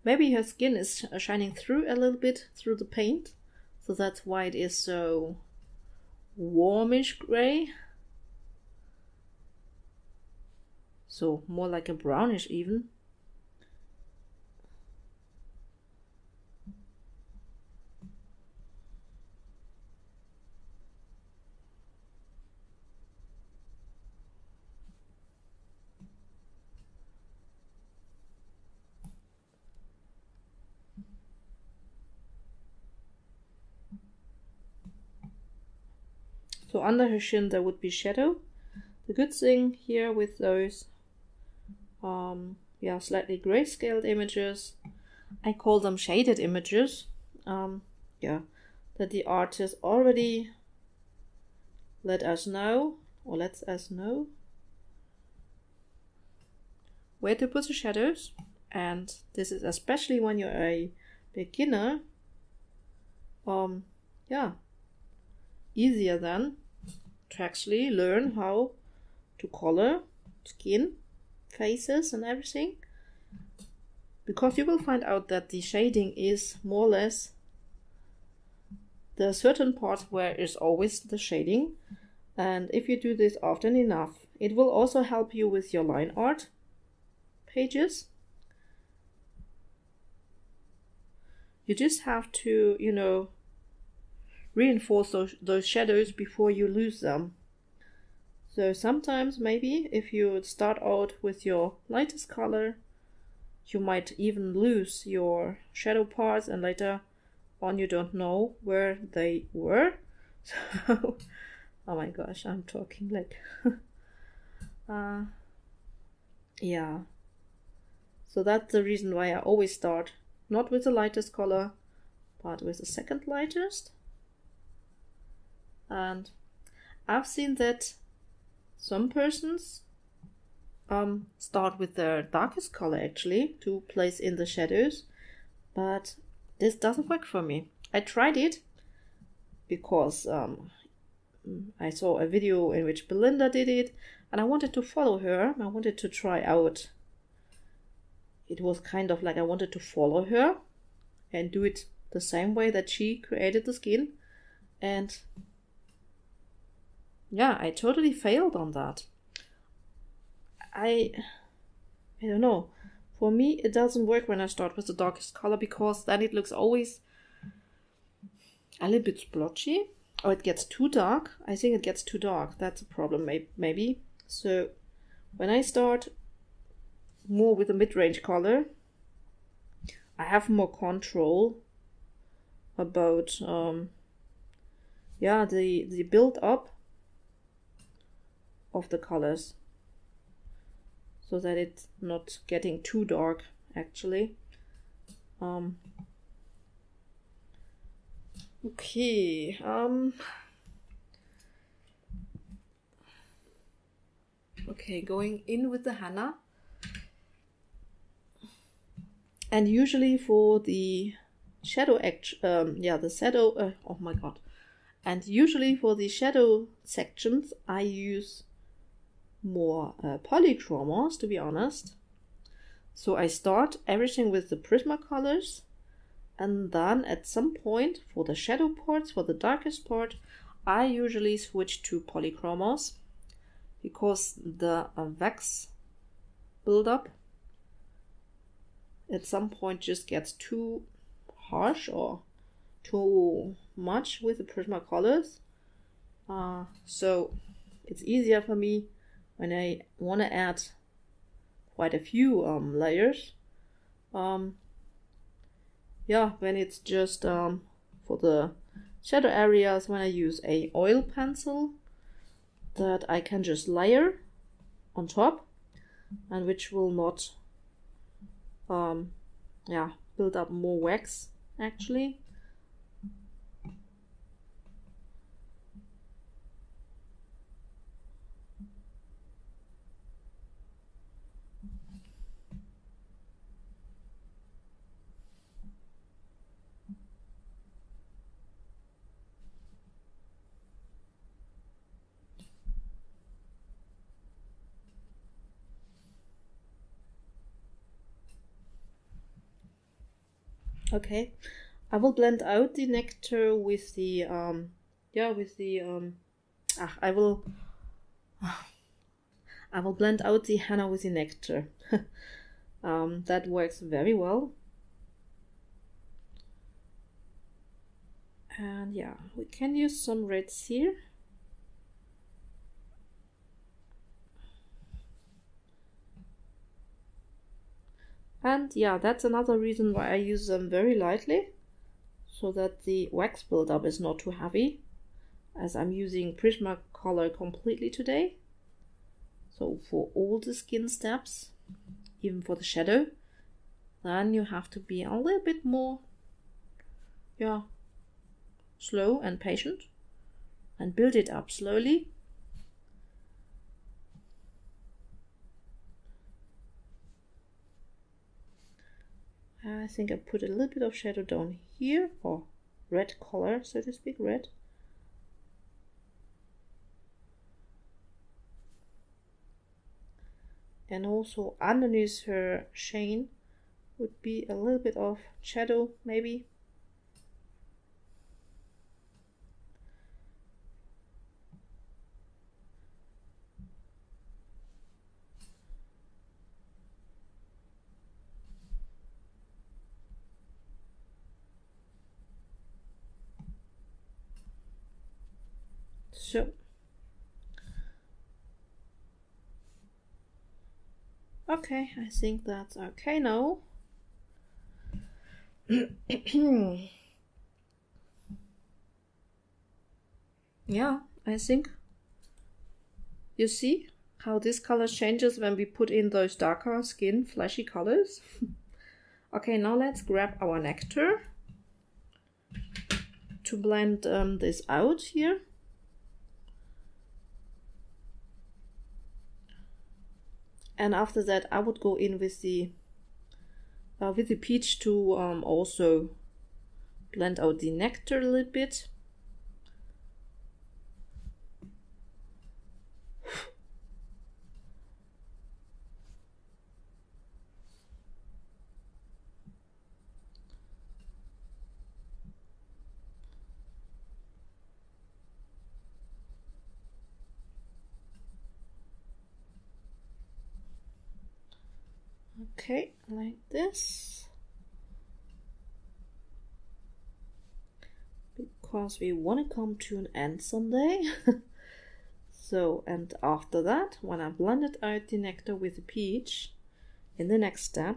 Maybe her skin is shining through a little bit through the paint, so that's why it is so warmish gray. So more like a brownish even. So under her chin there would be shadow. The good thing here with those slightly grayscaled images, I call them shaded images, that the artist already lets us know where to put the shadows, And this is especially when you're a beginner, yeah, easier then to actually learn how to color skin, faces and everything, because you will find out that the shading is more or less the certain part where is always the shading. And if you do this often enough, it will also help you with your line art pages. You just have to, you know, reinforce those shadows before you lose them. So sometimes maybe if you start out with your lightest color, you might even lose your shadow parts, and later on you don't know where they were. So, oh my gosh, I'm talking like yeah. So that's the reason why I always start not with the lightest color, but with the second lightest. And I've seen that some persons start with their darkest color actually to place in the shadows, but this doesn't work for me. I tried it because I saw a video in which Belinda did it, and I wanted to follow her. I wanted to try out. It was kind of like I wanted to follow her and do it the same way that she created the skin. And yeah, I totally failed on that. I don't know. For me, it doesn't work when I start with the darkest color, because then it looks always a little bit splotchy, or it gets too dark. I think it gets too dark. That's a problem, maybe. So when I start more with a mid-range color, I have more control about yeah, the build up of the colors, so that it's not getting too dark actually. Okay, okay, going in with the henna. And usually for the shadow oh my god. And usually for the shadow sections, I use more polychromos, to be honest. So I start everything with the Prismacolors, and then at some point for the shadow parts, for the darkest part, I usually switch to polychromos, because the wax buildup at some point just gets too harsh or too much with the Prismacolors. So it's easier for me when I want to add quite a few layers. Yeah, when it's just for the shadow areas, when I use a oil pencil that I can just layer on top, and which will not yeah, build up more wax actually. Okay, I will blend out the nectar with the I will blend out the henna with the nectar. That works very well. And yeah, we can use some reds here. And yeah, that's another reason why I use them very lightly, so that the wax buildup is not too heavy, as I'm using Prismacolor completely today. So for all the skin steps, even for the shadow, then you have to be a little bit more, yeah, slow and patient, and build it up slowly. I think I put a little bit of shadow down here, or red color, so to speak, red. And also underneath her sheen would be a little bit of shadow, maybe. So, okay, I think that's okay now. Yeah, I think you see how this color changes when we put in those darker skin flashy colors. Okay, now let's grab our Nectar to blend this out here. And after that I would go in with the peach to also blend out the Nectar a little bit. Okay, like this. Because we want to come to an end someday. So, and after that, when I blended out the Nectar with the peach, in the next step,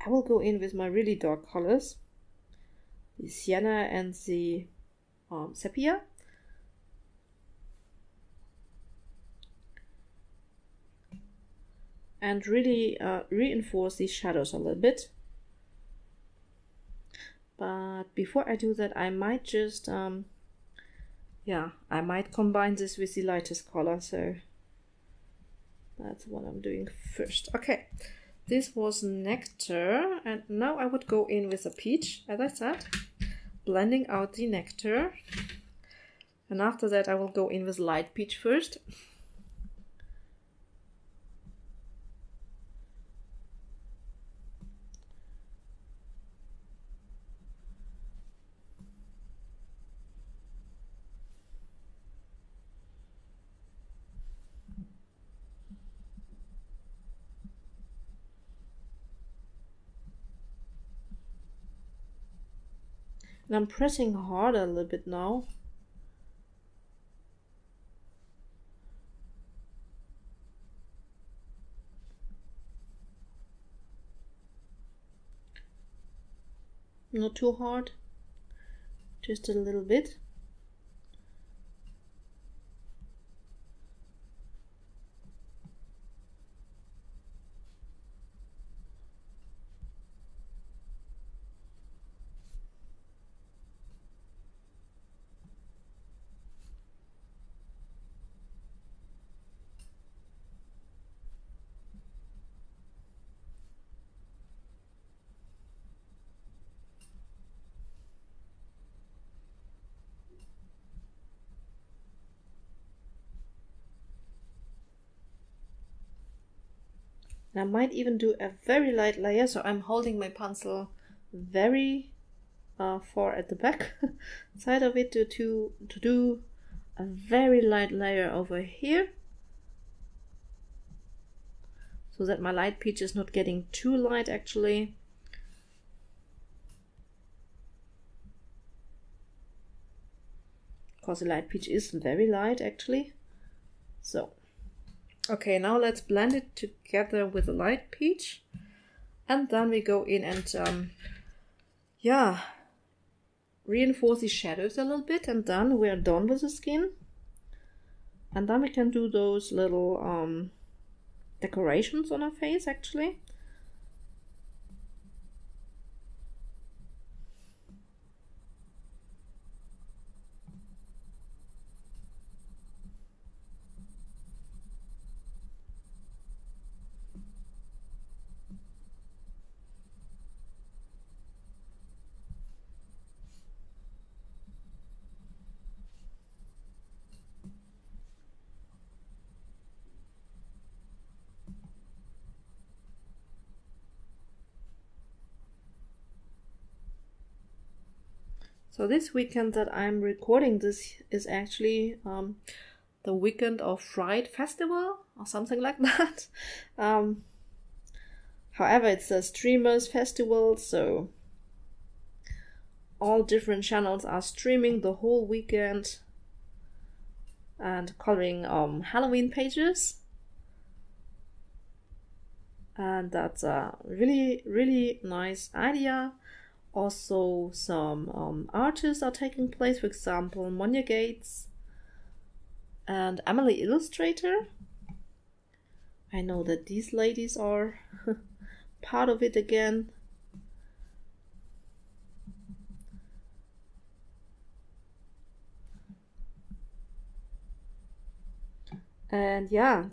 I will go in with my really dark colors, the Sienna and the Sepia. And really reinforce these shadows a little bit. But before I do that, I might just, yeah, I might combine this with the lightest color, so that's what I'm doing first. Okay, this was Nectar, and now I would go in with a peach, as I said, blending out the Nectar. And after that, I will go in with light peach first. And I'm pressing harder a little bit now. Not too hard, just a little bit. And I might even do a very light layer, so I'm holding my pencil very far at the back side of it to do a very light layer over here, so that my light peach is not getting too light actually. Because the light peach is very light actually. So, okay, now let's blend it together with the light peach. And then we go in and, yeah, reinforce the shadows a little bit. And then we're done with the skin. And then we can do those little decorations on her face actually. So this weekend that I'm recording this is actually the weekend of Fright Festival or something like that. However, it's a streamers festival, so all different channels are streaming the whole weekend and coloring Halloween pages. And that's a really, really nice idea. Also, some artists are taking place, for example, Monja Gates and Emily Illustrator. I know that these ladies are part of it again. And yeah,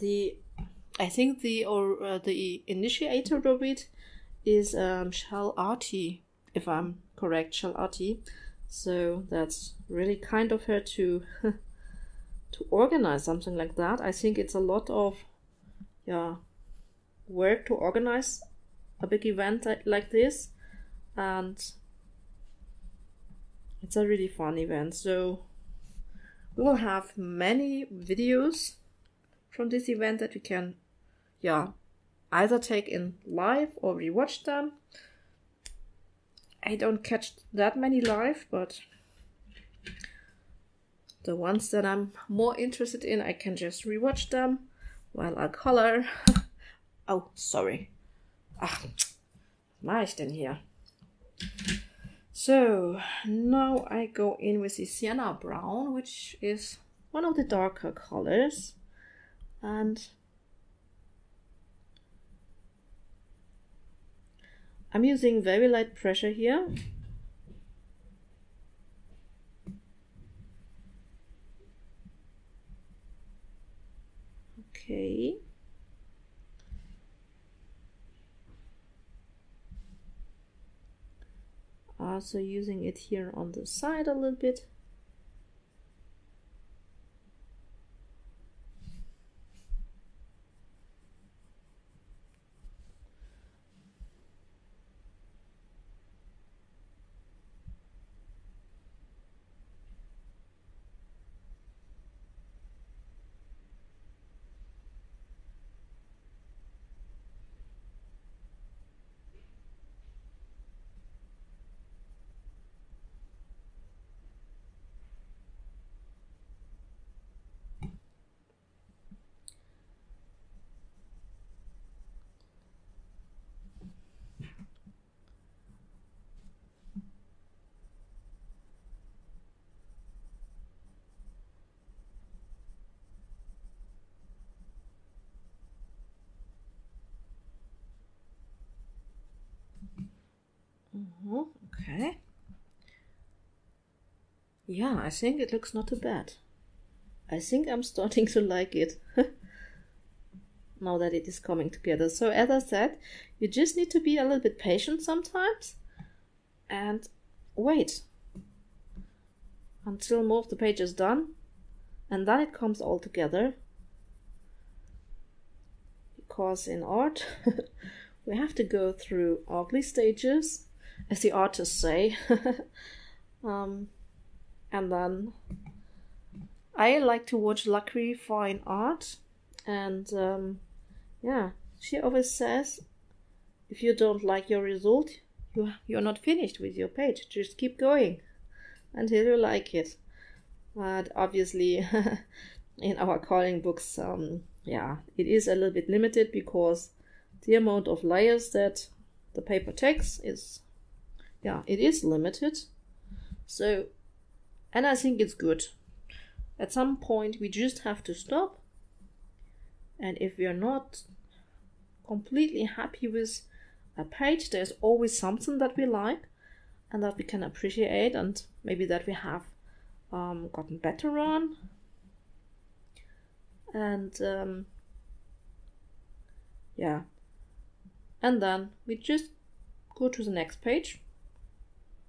I think the initiator of it is Arty, if I'm correct, Arty. So that's really kind of her to to organize something like that. I think it's a lot of work to organize a big event like this, and it's a really fun event. So we will have many videos from this event that you can either take in live or rewatch them. I don't catch that many live, but the ones that I'm more interested in, I can just rewatch them while I color. Oh, sorry. Was mache ich denn hier? So now I go in with the Siena Brown, which is one of the darker colors, and I'm using very light pressure here. Okay. Also using it here on the side a little bit. Okay. Yeah, I think it looks not too bad. I think I'm starting to like it now that it is coming together. So as I said, you just need to be a little bit patient sometimes and wait until more of the page is done, and then it comes all together. Because in art we have to go through ugly stages, as the artists say. And then I like to watch Lucky Fine Art, and she always says, if you don't like your result, you're not finished with your page. Just keep going until you like it. But obviously in our coloring books, it is a little bit limited because the amount of layers that the paper takes is it is limited. So, and I think it's good. At some point we just have to stop, and if we are not completely happy with a page, there's always something that we like and that we can appreciate, and maybe that we have gotten better on. And and then we just go to the next page,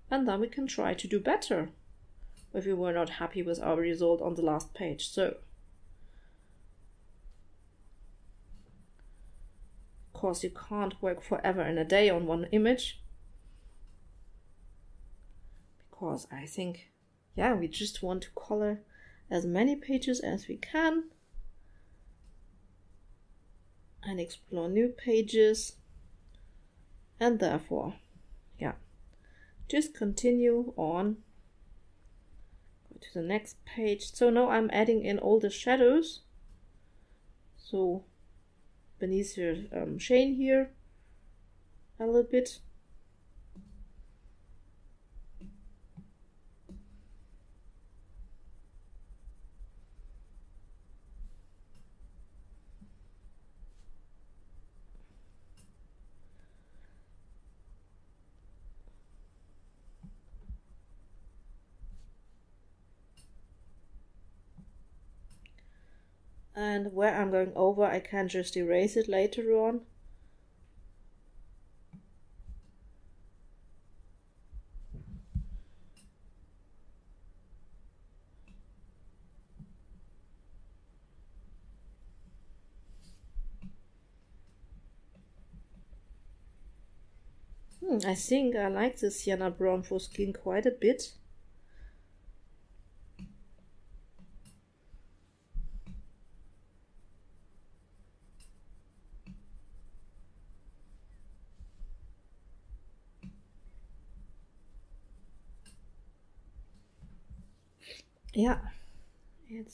and then we can try to do better if we were not happy with our result on the last page. So of course you can't work forever and a day on one image, because I think, yeah, we just want to color as many pages as we can and explore new pages, and therefore, yeah, just continue on. Go to the next page. So now I'm adding in all the shadows. So beneath your shade here a little bit. And where I'm going over, I can just erase it later on. I think I like the Siena Brown for skin quite a bit. Yeah, it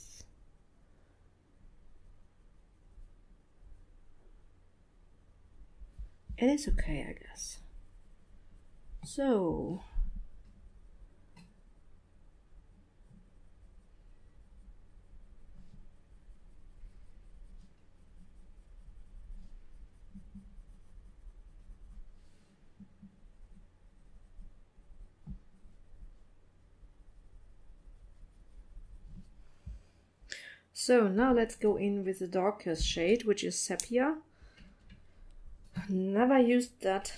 is okay, I guess. So now let's go in with the darkest shade, which is Sepia. Never used that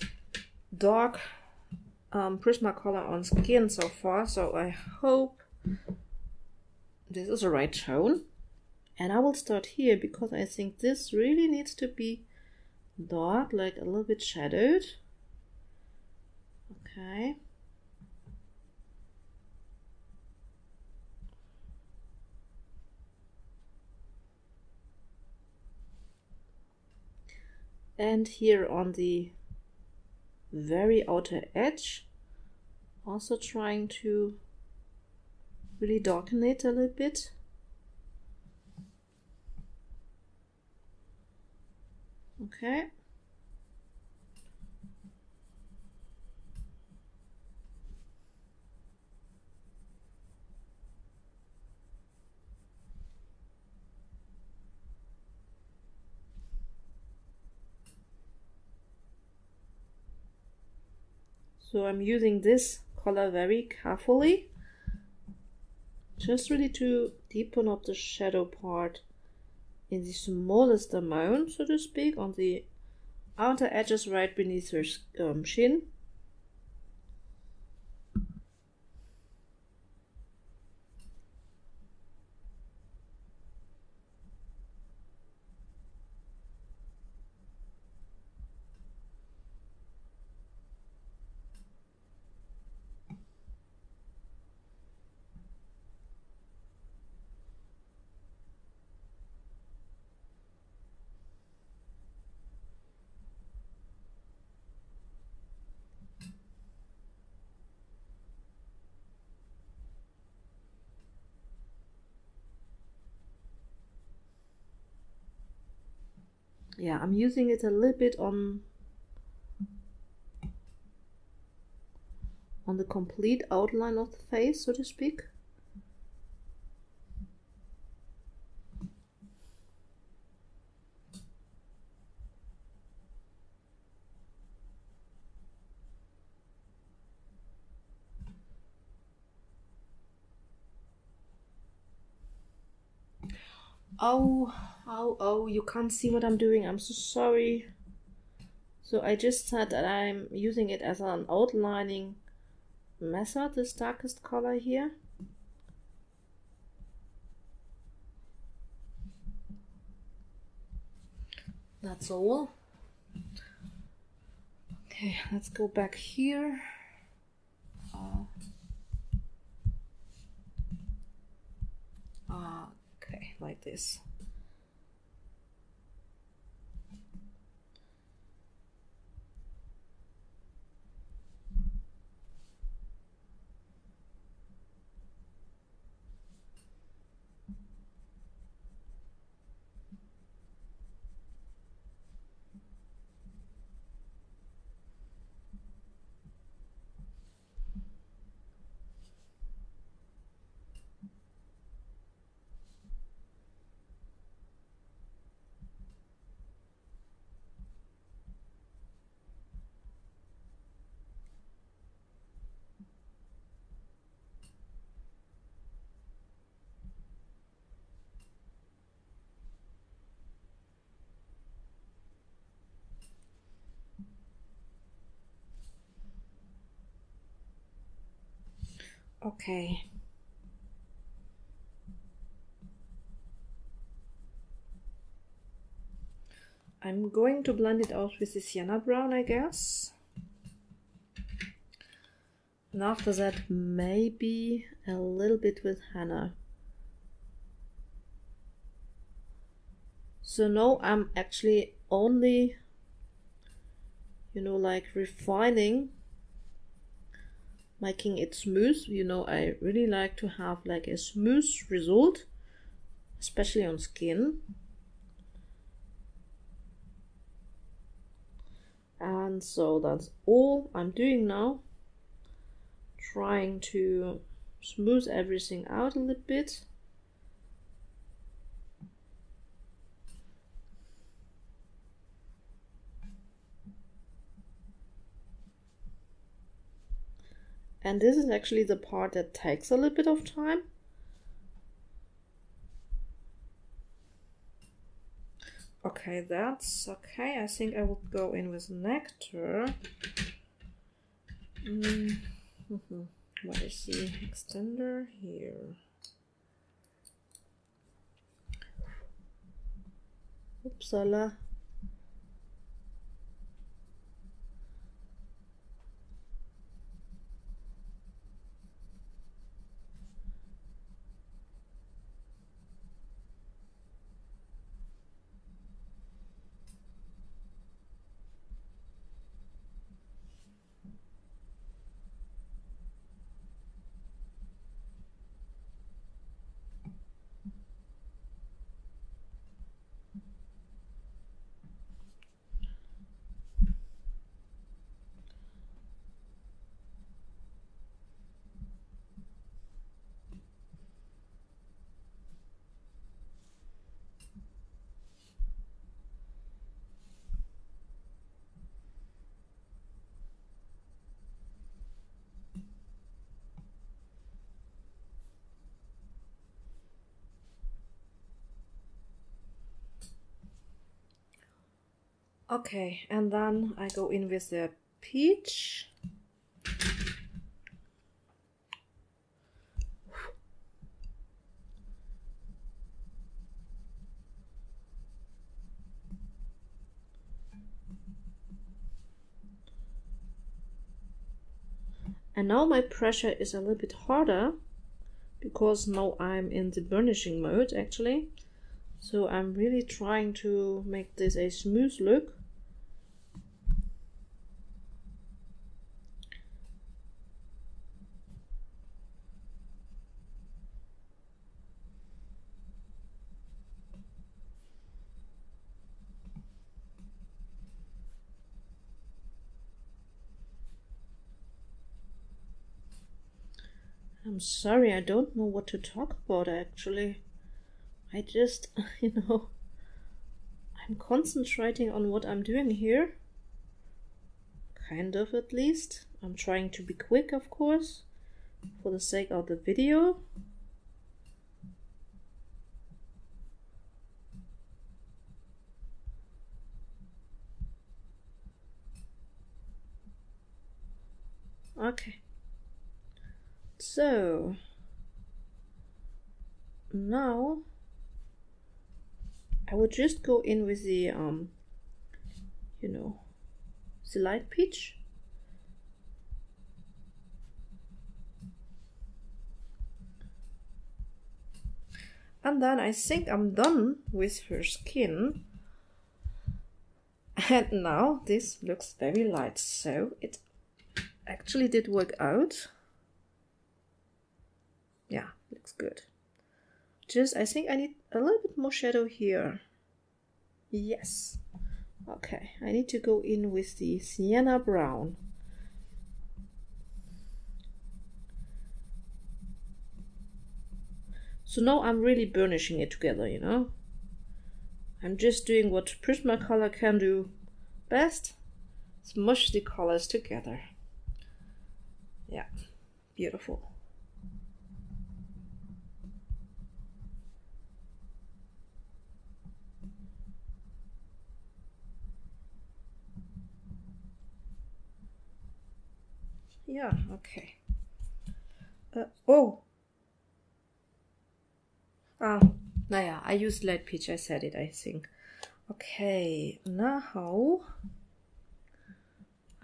dark Prismacolor on skin so far, so I hope this is the right tone. And I will start here because I think this really needs to be dark, like a little bit shadowed. Okay. And here on the very outer edge, also trying to really darken it a little bit. Okay. So I'm using this color very carefully, just really to deepen up the shadow part in the smallest amount, so to speak, on the outer edges right beneath her chin. Yeah, I'm using it a little bit on the complete outline of the face, so to speak. Oh, you can't see what I'm doing. I'm so sorry. So I just said that I'm using it as an outlining method, this darkest color here. That's all. Okay, let's go back here. like this. Okay. I'm going to blend it out with the Siena Brown, I guess. And after that, maybe a little bit with Henna. So now I'm actually only, you know, like refining, making it smooth. You know, I really like to have like a smooth result, especially on skin. And so that's all I'm doing now, trying to smooth everything out a little bit. And this is actually the part that takes a little bit of time. Okay, that's okay. I think I will go in with Nectar. What is the extender here? Upsala. Okay, and then I go in with the peach. And now my pressure is a little bit harder because now I'm in the burnishing mode actually. So I'm really trying to make this a smooth look. I'm sorry, I don't know what to talk about actually. I just, you know, I'm concentrating on what I'm doing here. Kind of, at least. I'm trying to be quick, of course, for the sake of the video. Okay. So now I would just go in with the you know, the light peach. And then I think I'm done with her skin. And now this looks very light, so it actually did work out. Yeah, looks good. Just, I think I need a little bit more shadow here. Yes. Okay, I need to go in with the Siena Brown. So now I'm really burnishing it together, you know. I'm just doing what Prismacolor can do best. Smush the colors together. Yeah, beautiful. Yeah, okay. Oh! Naja, I used light peach, I said it, I think. Okay, now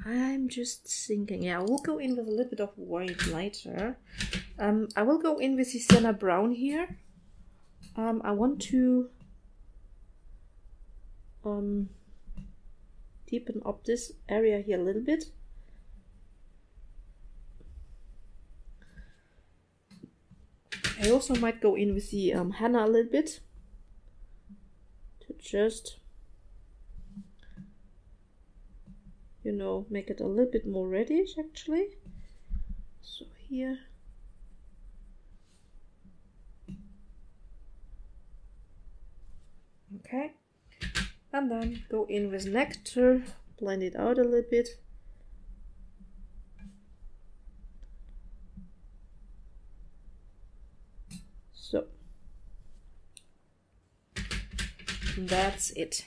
I'm just thinking, yeah, we'll go in with a little bit of white lighter. I will go in with the Siena Brown here. I want to deepen up this area here a little bit. I also might go in with the Henna a little bit to just, you know, make it a little bit more reddish actually. So here. Okay. And then go in with Nectar, blend it out a little bit. So that's it.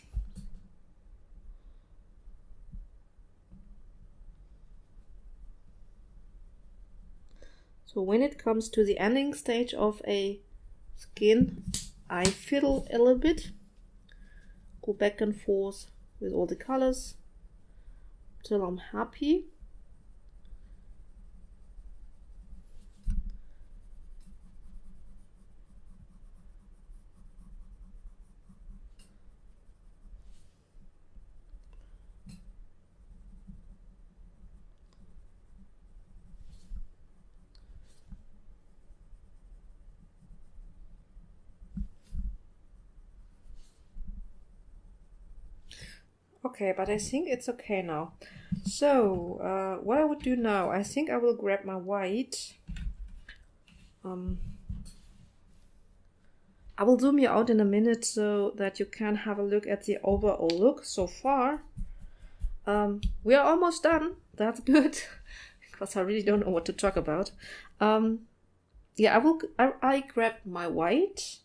So when it comes to the ending stage of a skin, I fiddle a little bit, go back and forth with all the colors till I'm happy. Okay, but I think it's okay now. So, what I would do now, I think I will grab my white. I will zoom you out in a minute so that you can have a look at the overall look so far. We are almost done. That's good, because I really don't know what to talk about. Yeah, I grabbed my white,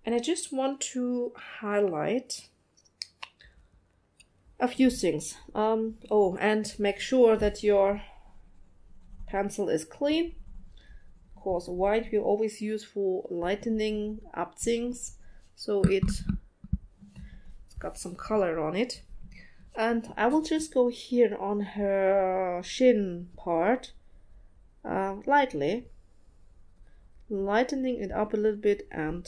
and I just want to highlight a few things. Oh, and make sure that your pencil is clean. Of course, white we always use for lightening up things, so it's got some color on it. And I will just go here on her shin part, lightly, lightening it up a little bit and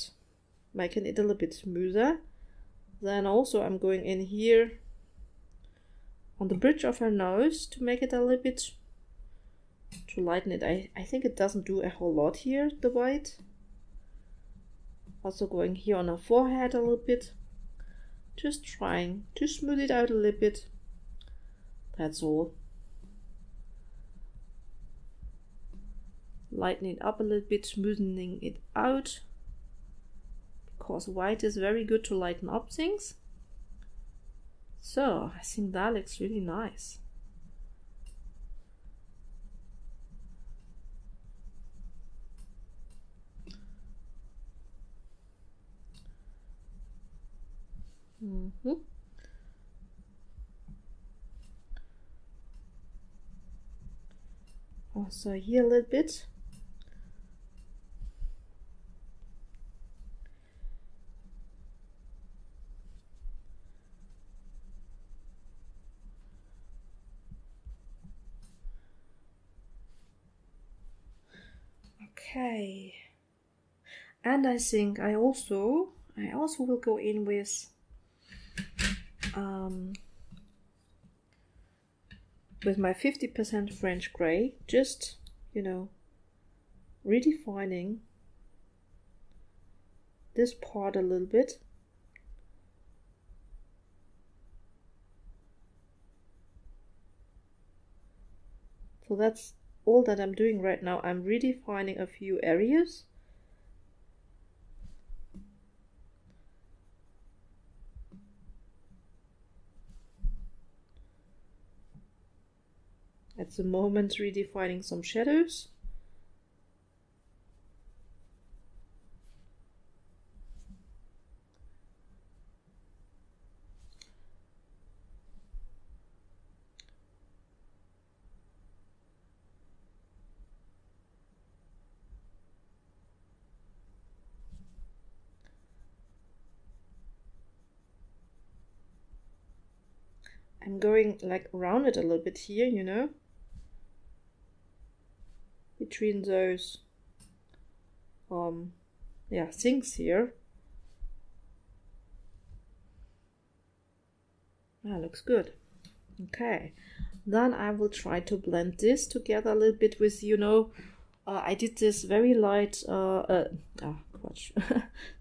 making it a little bit smoother. Then also I'm going in here on the bridge of her nose to make it a little bit, to lighten it. I think it doesn't do a whole lot here, the white. Also going here on her forehead a little bit. Just trying to smooth it out a little bit. That's all. Lighten it up a little bit, smoothing it out. Because white is very good to lighten up things. So, I think that looks really nice. Also here a little bit. Okay. And I think I also will go in with my 50% French grey, just, you know, redefining this part a little bit. So that's all that I'm doing right now. I'm redefining a few areas. At the moment, redefining some shadows. I'm going like around it a little bit here, you know, between those yeah, things here. That looks good. Okay, then I will try to blend this together a little bit with, you know, I did this very light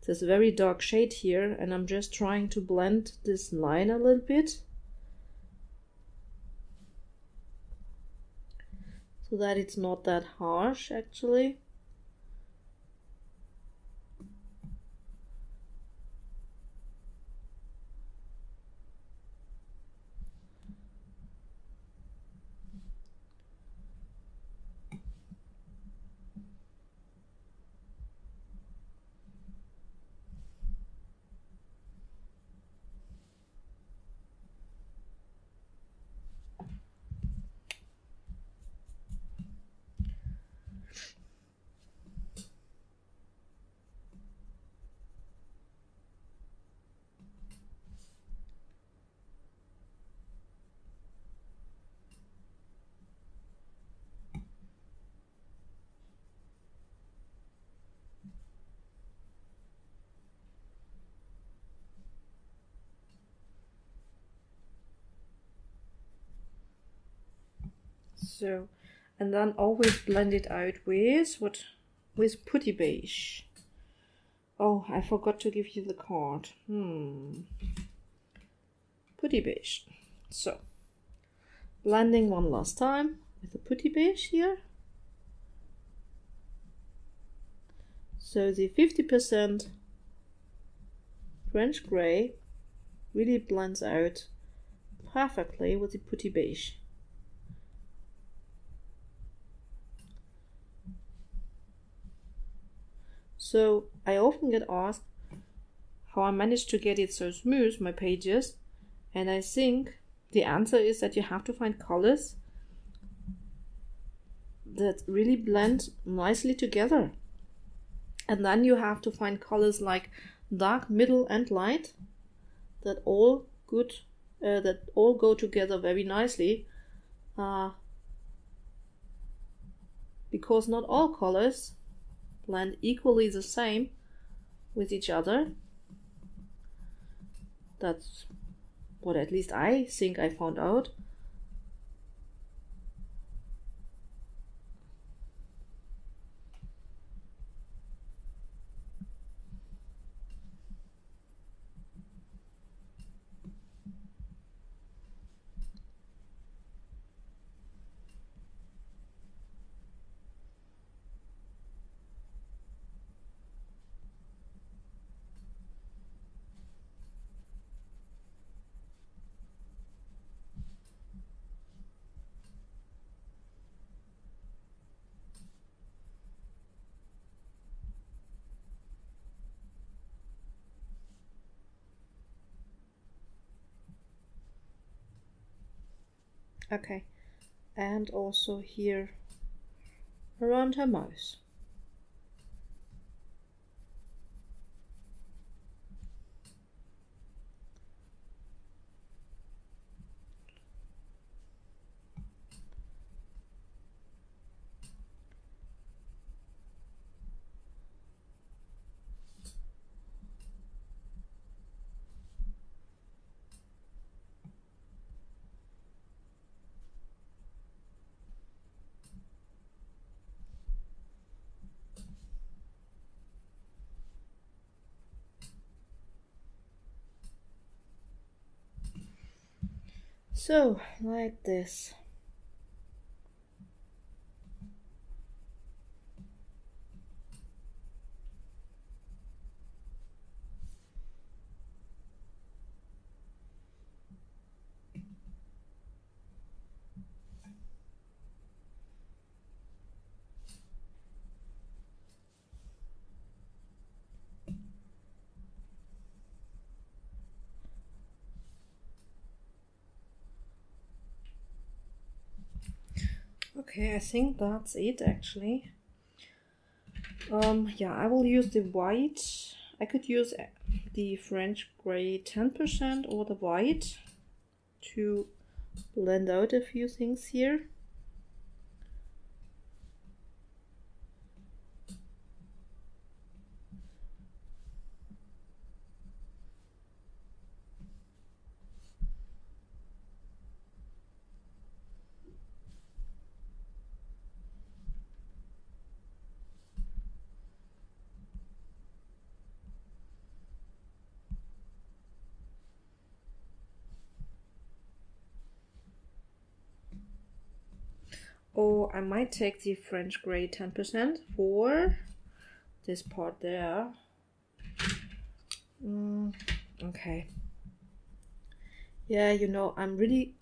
this very dark shade here, and I'm just trying to blend this line a little bit so that it's not that harsh actually. So, and then always blend it out with what? With Putty Beige. Oh, I forgot to give you the card. Putty Beige. So, blending one last time with the Putty Beige here. So the 50% French grey really blends out perfectly with the Putty Beige. So I often get asked how I managed to get it so smooth, my pages, and I think the answer is that you have to find colors that really blend nicely together. And then you have to find colors like dark, middle and light that all go together very nicely, because not all colors blend equally the same with each other. That's what at least I think I found out. Okay, and also here around her mouth. So, like this. Okay, I think that's it actually. Yeah, I will use the white. I could use the French Grey 10% or the white to blend out a few things here. Or I might take the French Grey 10% for this part there. Okay. Yeah, you know, I'm really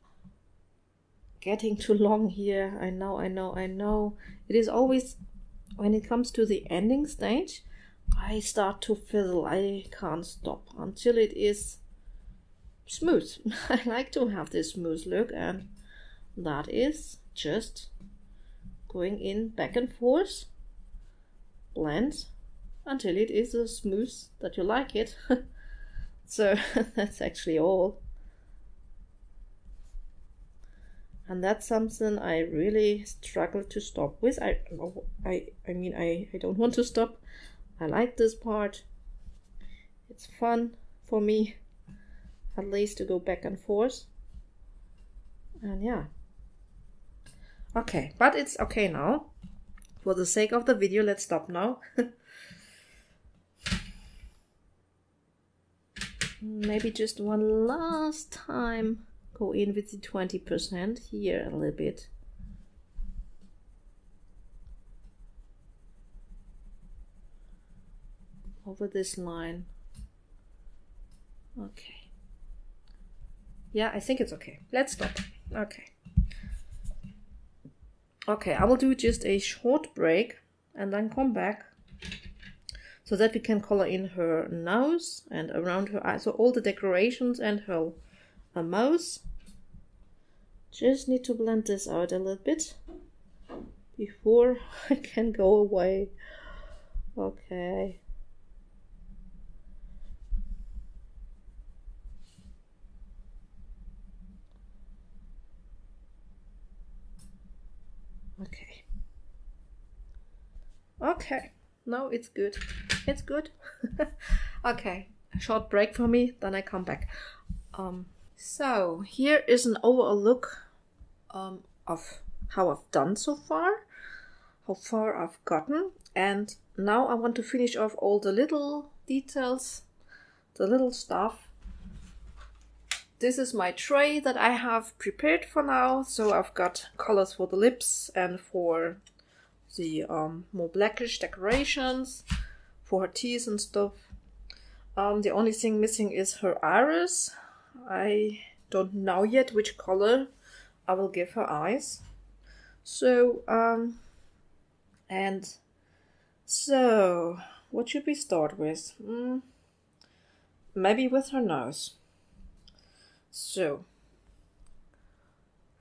getting too long here. I know. It is always, when it comes to the ending stage, I start to fiddle. I can't stop until it is smooth. I like to have this smooth look, and that is just going in back and forth, blend until it is as smooth that you like it. So that's actually all. And that's something I really struggle to stop with. I mean, I don't want to stop. I like this part. It's fun for me, at least, to go back and forth. And yeah. Okay, but it's okay now. For the sake of the video, let's stop now. Maybe just one last time. Go in with the 20% here a little bit. Over this line. Okay. Yeah, I think it's okay. Let's stop. Okay. Okay, I will do just a short break and then come back so that we can color in her nose and around her eyes. So all the decorations and her mouth. Just need to blend this out a little bit before I can go away. Okay. Okay. Okay. No, it's good. It's good. Okay. A short break for me, then I come back. So here is an overall look of how I've done so far, how far I've gotten, and now I want to finish off all the little details, the little stuff. This is my tray that I have prepared for now, so I've got colors for the lips and for the more blackish decorations, for her teeth and stuff. The only thing missing is her iris. I don't know yet which color I will give her eyes. So, what should we start with? Maybe with her nose. So,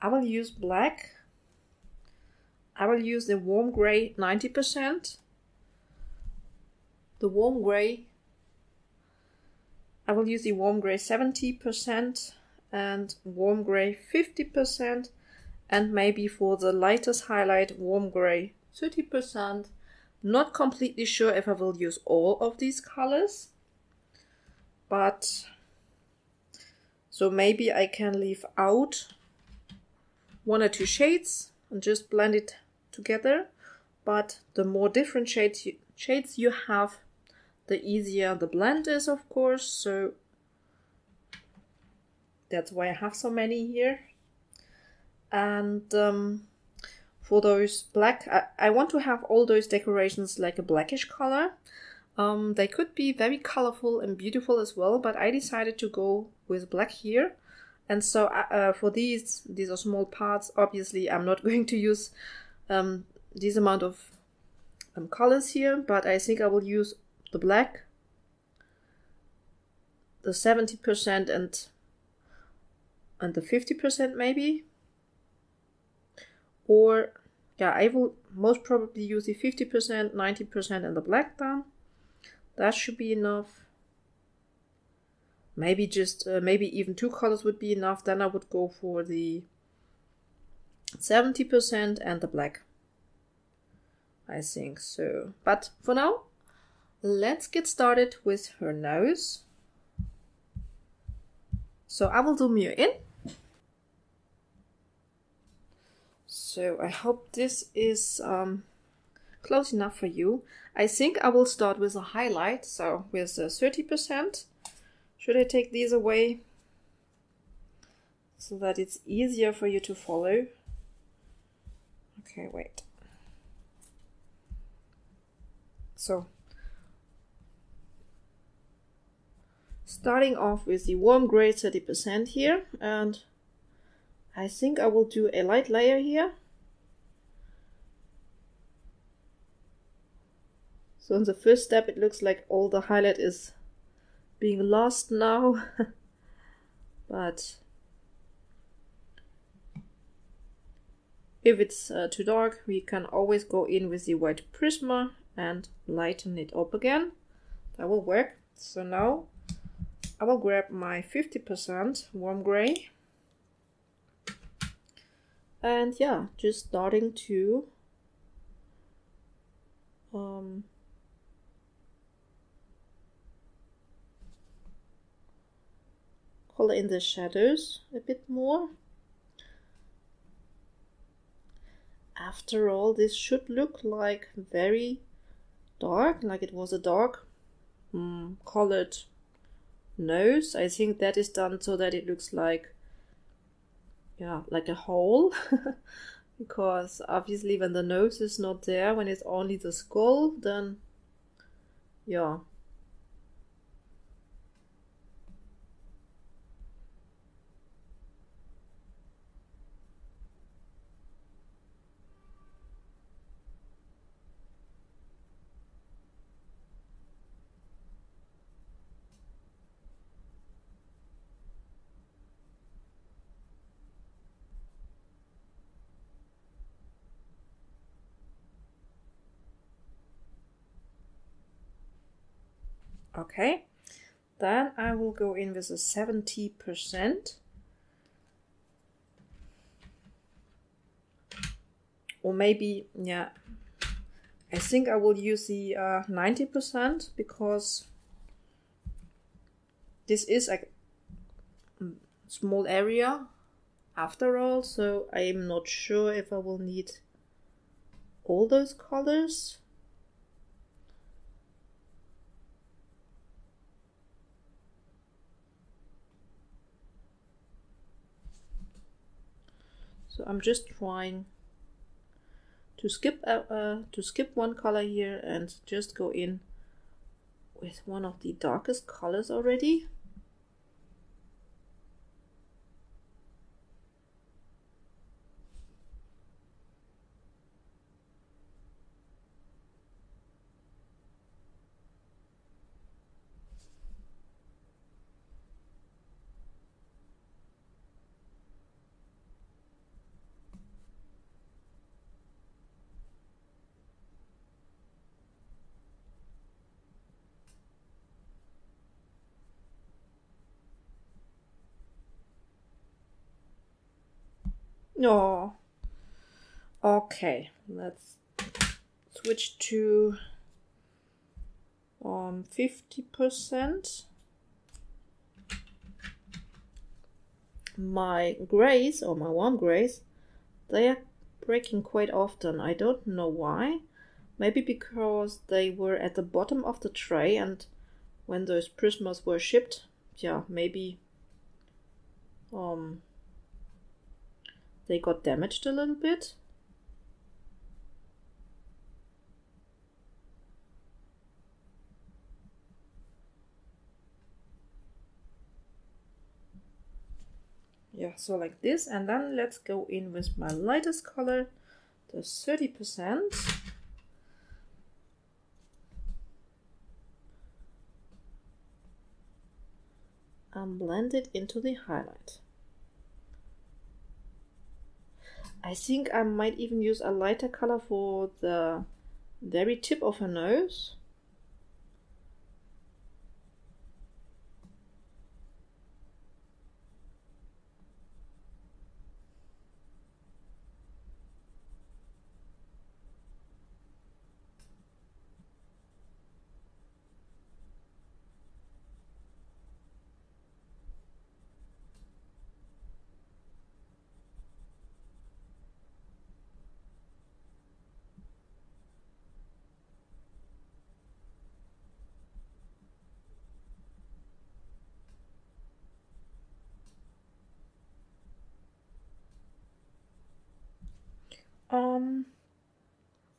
I will use black. I will use the warm gray 90%. The warm gray. I will use the warm gray 70% and warm gray 50%, and maybe for the lightest highlight warm gray 30%. Not completely sure if I will use all of these colors, but so maybe I can leave out one or two shades and just blend it together. But the more different shades you have, the easier the blend is, of course. So that's why I have so many here. And for those black, I want to have all those decorations like a blackish color. They could be very colorful and beautiful as well, but I decided to go with black here. And so for these are small parts. Obviously, I'm not going to use this amount of colors here, but I think I will use the black, the 70% and the 50% maybe. Or yeah, I will most probably use the 50%, 90% and the black then. That should be enough. Maybe just, maybe even 2 colors would be enough. Then I would go for the 70% and the black. I think so. But for now, let's get started with her nose. So I will zoom you in. So I hope this is close enough for you. I think I will start with a highlight, so with 30%. Should I take these away so that it's easier for you to follow? Okay, wait. So, starting off with the warm gray 30% here, and I think I will do a light layer here. So in the first step it looks like all the highlight is being lost now, but if it's too dark, we can always go in with the white Prisma and lighten it up again. That will work. So now I will grab my 50% warm gray. And yeah, just starting to color in the shadows a bit more. After all, this should look like very dark, like it was a dark colored nose. I think that is done so that it looks like, yeah, like a hole. Because obviously when the nose is not there, when it's only the skull, then yeah. Okay, then I will go in with a 70%. Or maybe, yeah, I think I will use the 90% because this is a small area after all, so I'm not sure if I will need all those colors. So I'm just trying to skip one color here and just go in with one of the darkest colors already. No. Okay, let's switch to 50%. My grays, or my warm grays, they are breaking quite often. I don't know why. Maybe because they were at the bottom of the tray, and when those Prismas were shipped, yeah, maybe they got damaged a little bit. Yeah, so like this, and then let's go in with my lightest color, the 30%. And blend it into the highlight. I think I might even use a lighter color for the very tip of her nose.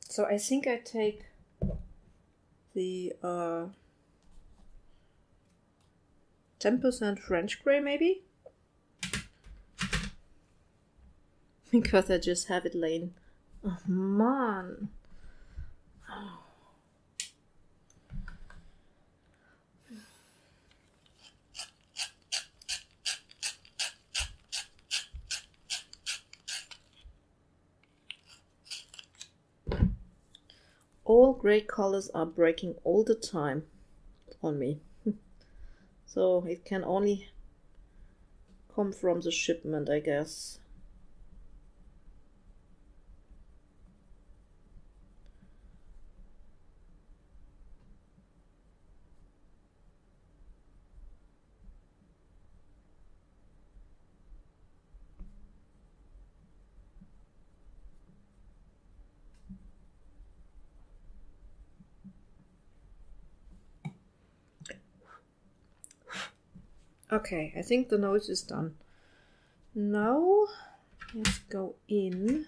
So I think I take the 10% French gray maybe, because I just have it laying. Oh man. All gray colors are breaking all the time on me. So it can only come from the shipment, I guess. Okay, I think the nose is done. Now let's go in.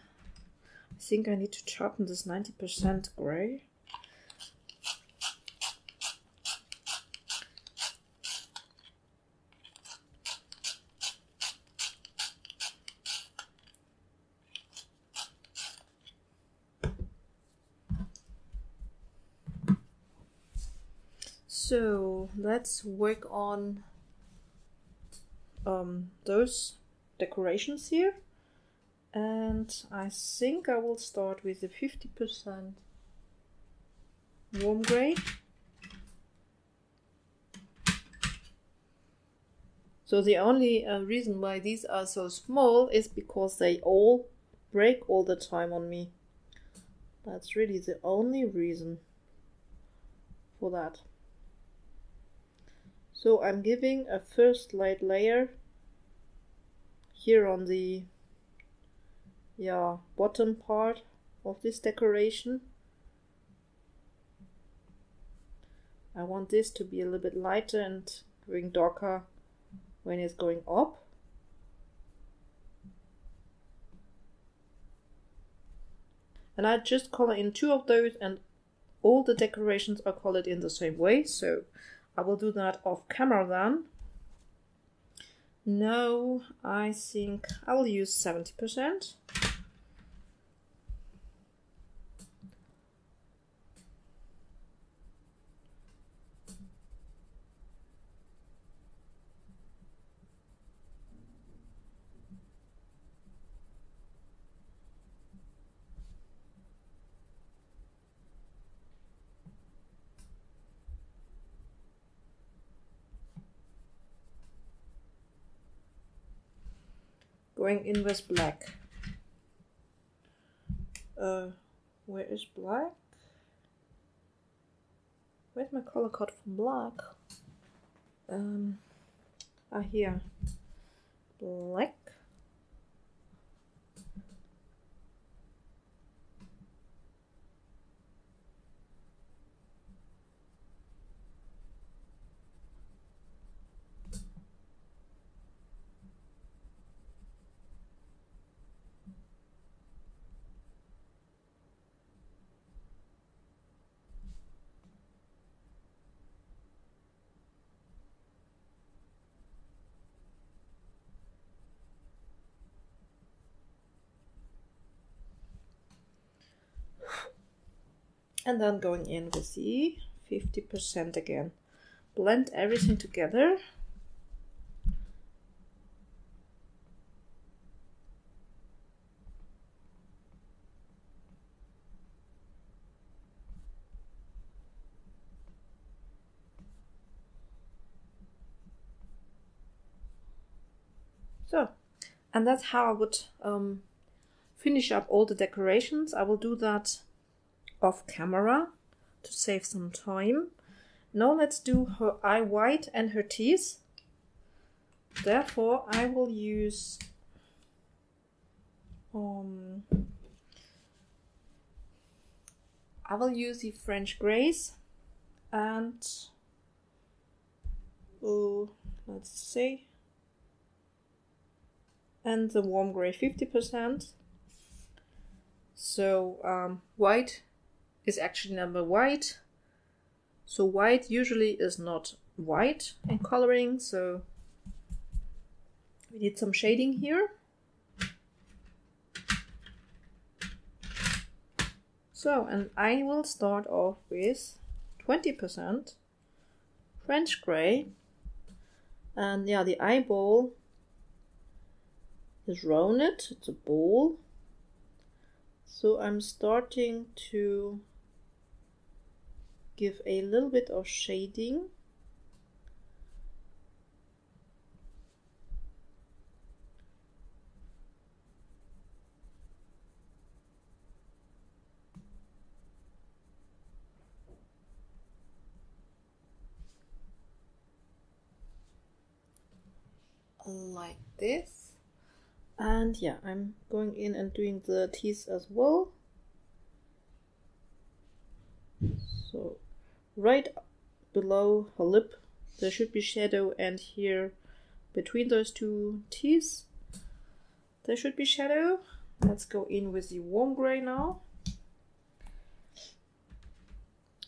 I think I need to sharpen this 90% gray. So let's work on those decorations here, and I think I will start with the 50% warm gray. So the only reason why these are so small is because they all break all the time on me. That's really the only reason for that. So I'm giving a first light layer here on the bottom part of this decoration. I want this to be a little bit lighter and going darker when it's going up. And I just color in 2 of those, and all the decorations are colored in the same way, so I will do that off camera then. Now I think I will use 70%. Going in with black. Where is black? Where's my color code for black? Here. Black. And then going in with the 50% again. Blend everything together. So, and that's how I would finish up all the decorations. I will do that off camera to save some time. Now let's do her eye white and her teeth. Therefore, I will use the French Grays and let's see, and the warm gray 50%. So white is actually number white. So white usually is not white in coloring, so we need some shading here. So, and I will start off with 20% French Gray. And yeah, the eyeball is rounded, it's a ball. So I'm starting to give a little bit of shading. Like this. And yeah, I'm going in and doing the teeth as well. So right below her lip there should be shadow, and here between those two teeth there should be shadow. Let's go in with the warm gray now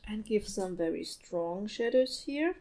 and give some very strong shadows here.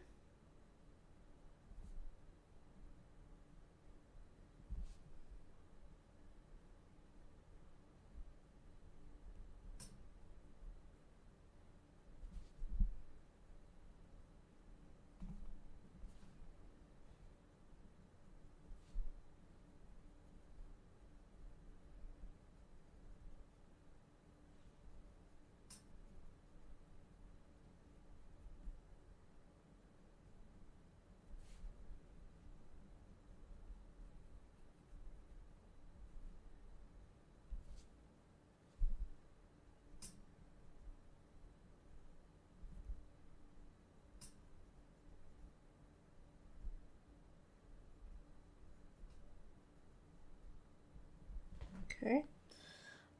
Okay,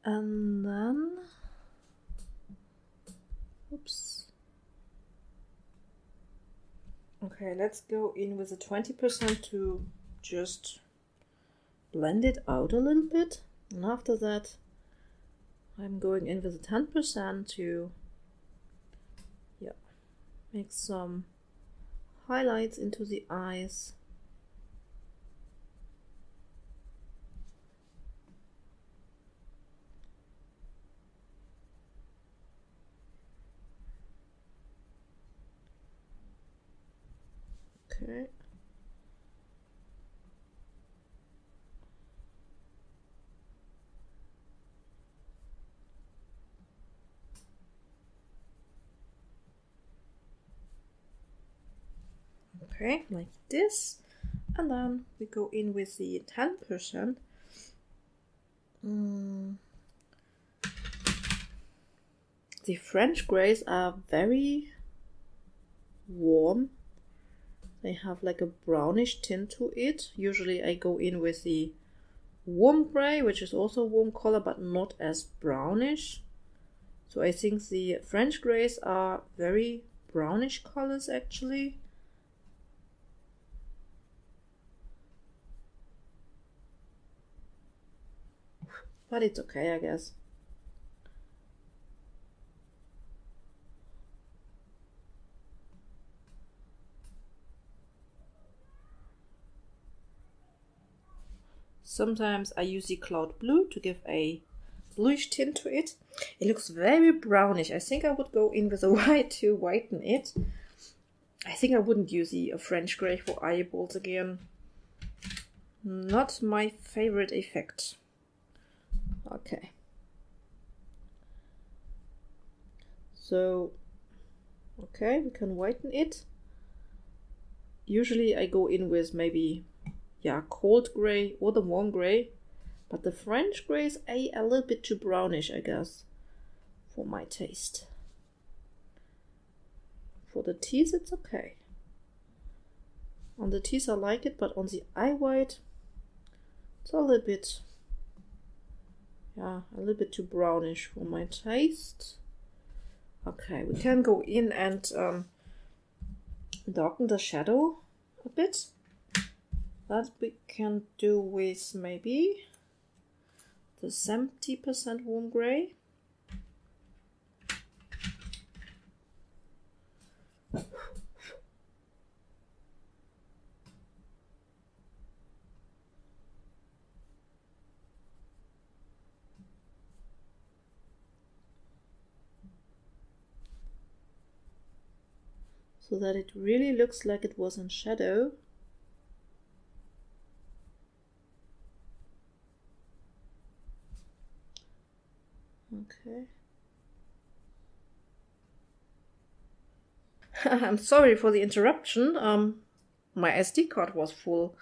and then, oops. Okay, let's go in with the 20% to just blend it out a little bit. And after that, I'm going in with the 10% to, yeah, make some highlights into the eyes. Okay. Okay, like this. And then we go in with the 10%. The French Grays are very warm. They have like a brownish tint to it. Usually I go in with the warm gray, which is also a warm color, but not as brownish. So I think the French Grays are very brownish colors actually. But it's okay, I guess. Sometimes I use the cloud blue to give a bluish tint to it. It looks very brownish. I think I would go in with a white to whiten it. I think I wouldn't use the French grey for eyeballs again. Not my favorite effect. Okay. So, okay, we can whiten it. Usually I go in with maybe, yeah, cold grey or the warm grey. But the French grey is a little bit too brownish, I guess, for my taste. For the teeth, it's okay. On the teeth, I like it, but on the eye white, it's a little bit, yeah, a little bit too brownish for my taste. Okay, we can go in and darken the shadow a bit. That we can do with maybe the 70% warm grey. So that it really looks like it was in shadow. Okay. I'm sorry for the interruption. My SD card was full.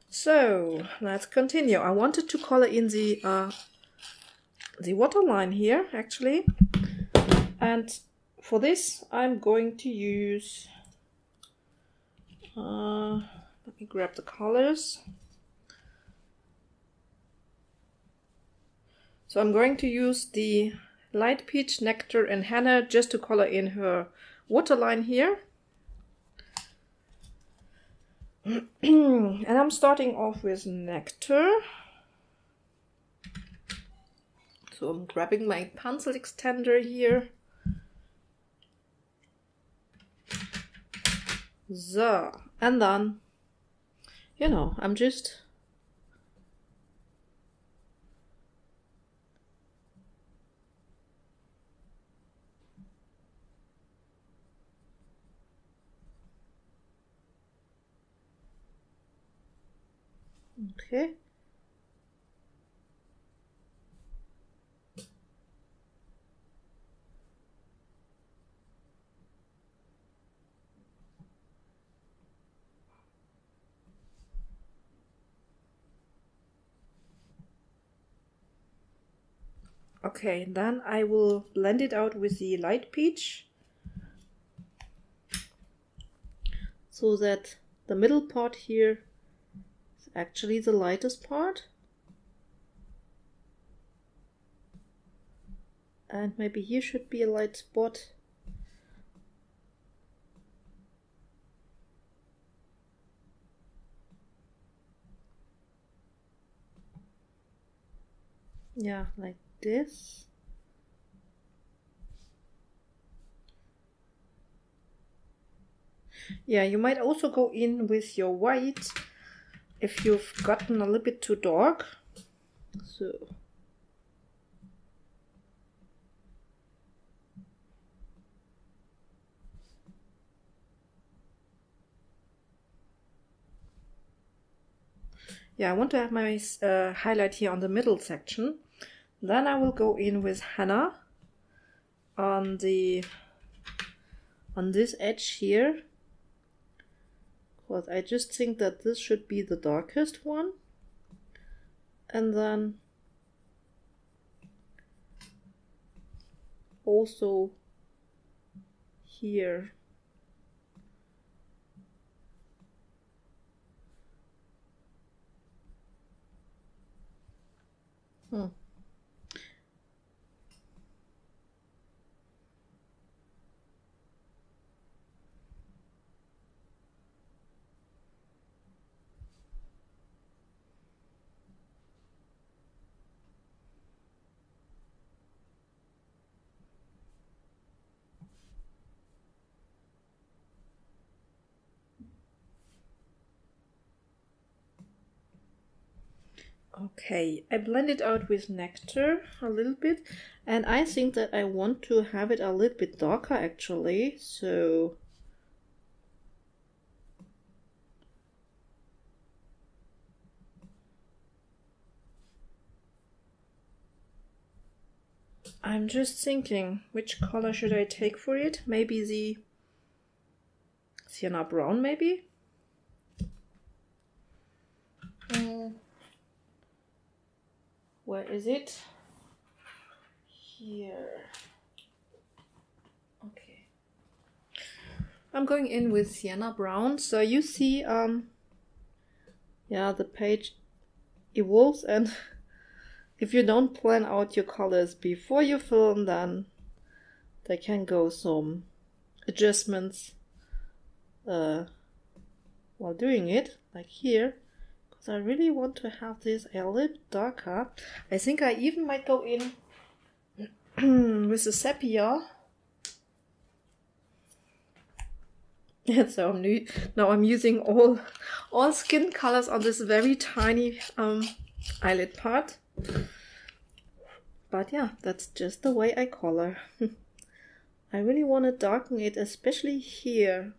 So let's continue. I wanted to color in the waterline here, actually. And for this, I'm going to use, let me grab the colors. So I'm going to use the Light Peach, Nectar and Henna just to color in her waterline here. And I'm starting off with Nectar. So I'm grabbing my pencil extender here. So, and then, you know, I'm just okay. Okay, then I will blend it out with the Light Peach so that the middle part here is actually the lightest part. And maybe here should be a light spot. Yeah, like this. Yeah, you might also go in with your white if you've gotten a little bit too dark. So yeah, I want to have my highlight here on the middle section. Then I will go in with Henna on this edge here, because I just think that this should be the darkest one. And then also here. Okay, I blend it out with Nectar a little bit, and I think that I want to have it a little bit darker actually, so I'm just thinking, which color should I take for it? Maybe the Siena Brown, maybe? Where is it? Here. Okay. I'm going in with Siena Brown. So you see, yeah, the page evolves, and if you don't plan out your colors before you film, then there can go some adjustments while doing it, like here. I really want to have this a little darker. I think I even might go in with the Sepia. And so now I'm using all skin colors on this very tiny eyelid part. But yeah, that's just the way I color. I really want to darken it, especially here,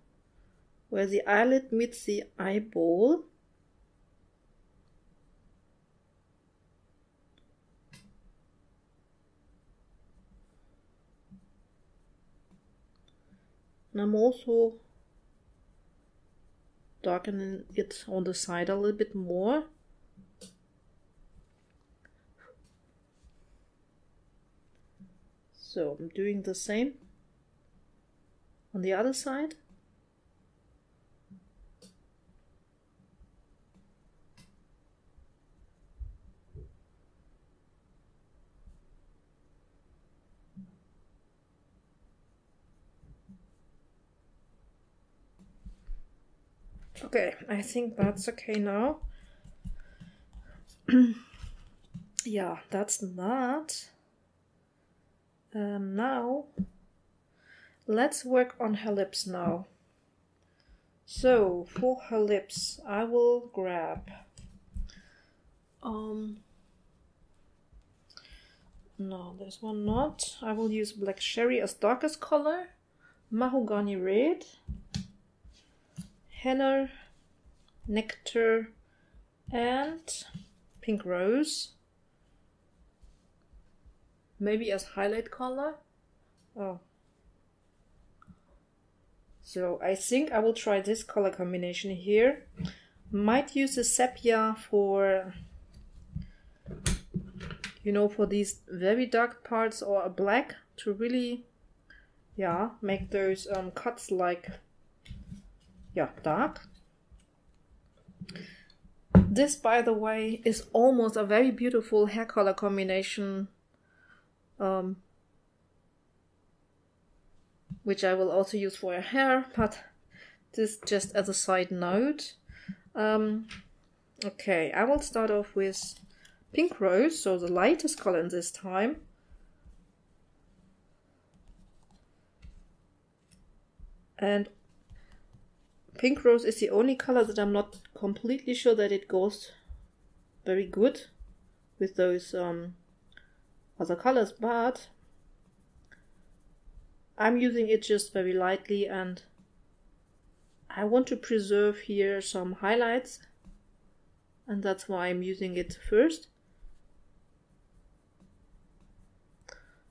where the eyelid meets the eyeball. And I'm also darkening it on the side a little bit more. So I'm doing the same on the other side. Okay, I think that's okay now. Yeah, that's that. Now, let's work on her lips now. So, for her lips, I will grab no, this one not. I will use Black Cherry as darkest color, Mahogany Red, Henna, Nectar, and Pink Rose. Maybe as highlight color. Oh. So I think I will try this color combination here. Might use the Sepia for, you know, for these very dark parts, or a black to really, yeah, make those cuts like, yeah, dark. This, by the way, is almost a very beautiful hair color combination, which I will also use for her hair, but this just as a side note. Okay, I will start off with Pink Rose, so the lightest color in this time. And Pink Rose is the only color that I'm not completely sure that it goes very good with those other colors, but I'm using it just very lightly, and I want to preserve here some highlights, and that's why I'm using it first.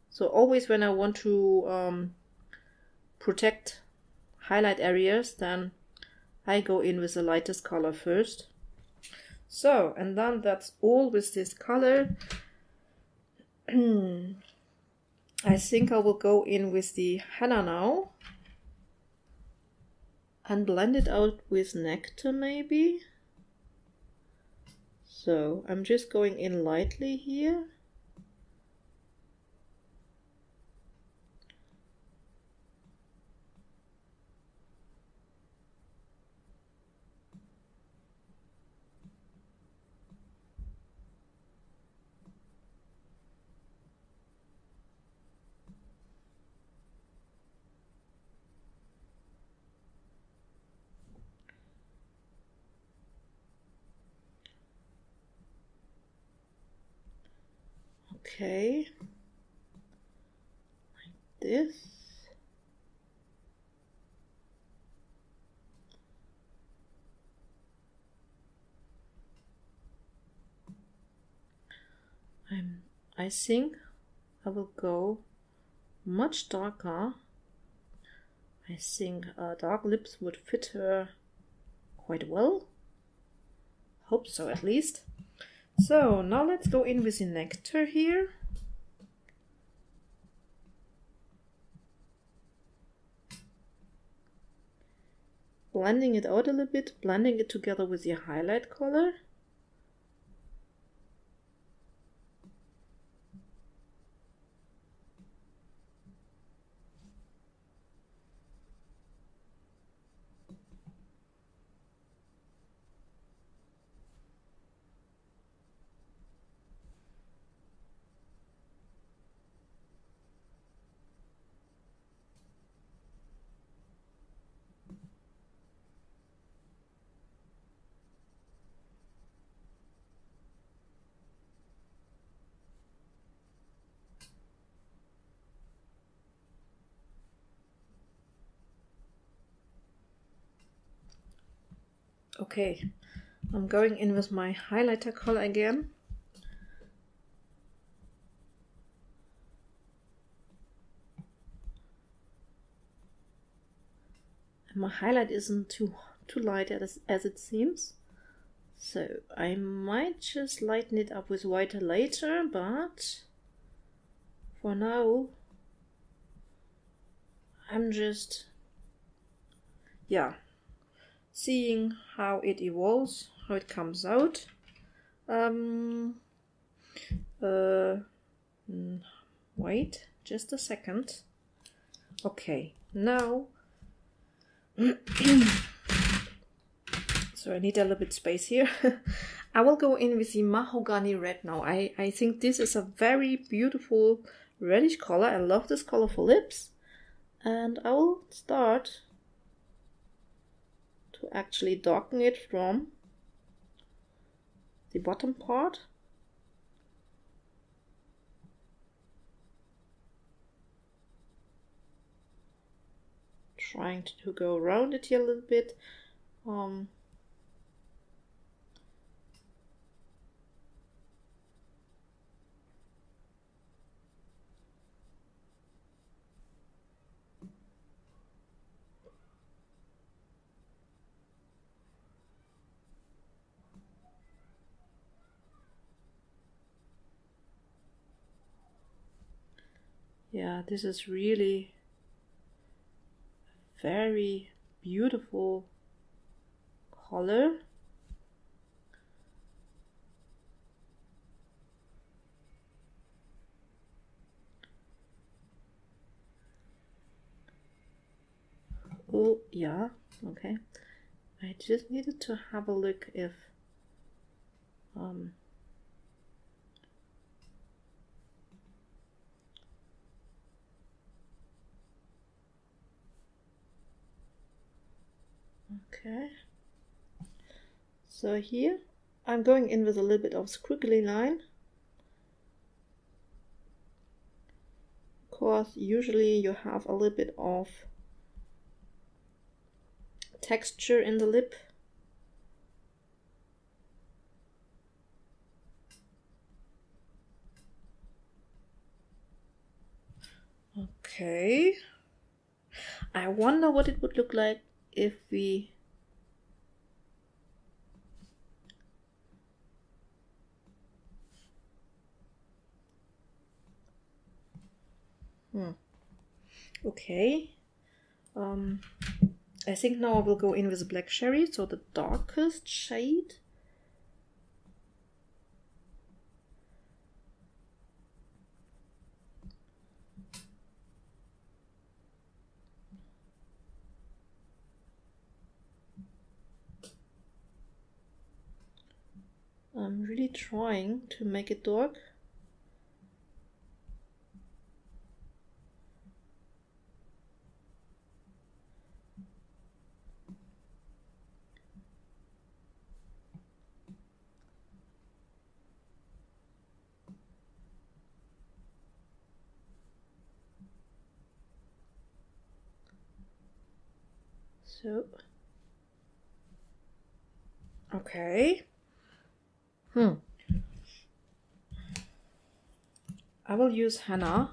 So always when I want to protect highlight areas, then I go in with the lightest color first. So, and then that's all with this color. I think I will go in with the Henna now and blend it out with Nectar maybe. So I'm just going in lightly here. Okay, like this. I think I will go much darker. I think dark lips would fit her quite well. Hope so, at least. So now let's go in with the Nectar here. Blending it out a little bit, blending it together with the highlight color. Okay, I'm going in with my highlighter color again. And my highlight isn't too light as it seems. So I might just lighten it up with whiter later, but for now I'm just, yeah, seeing how it evolves, how it comes out. Wait just a second. Okay, now so I need a little bit space here. I will go in with the mahogany red now. I think this is a very beautiful reddish color. I love this color for lips, and I will start to actually darken it from the bottom part. Trying to go around it here a little bit. Yeah, this is really very beautiful color. Oh yeah, okay. I just needed to have a look if okay. So here I'm going in with a little bit of squiggly line. Of course, usually you have a little bit of texture in the lip. Okay. I wonder what it would look like if we okay. I think now I will go in with black cherry, so the darkest shade. I'm really trying to make it dark. So, okay. I will use Henna.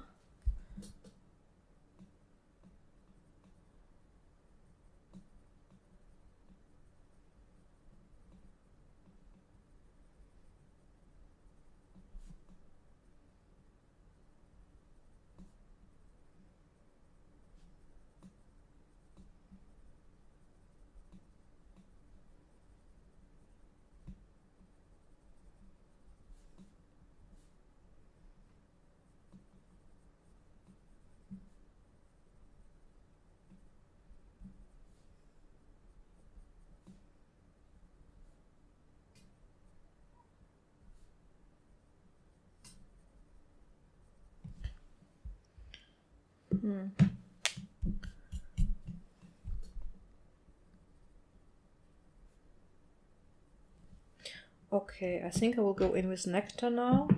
Okay, I think I will go in with Nectar now.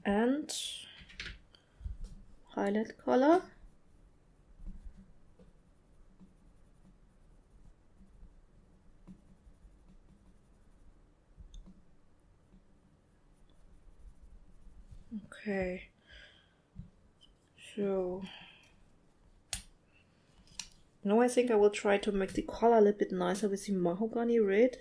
And highlight color. Okay, so now I think I will try to make the color a little bit nicer with the mahogany red.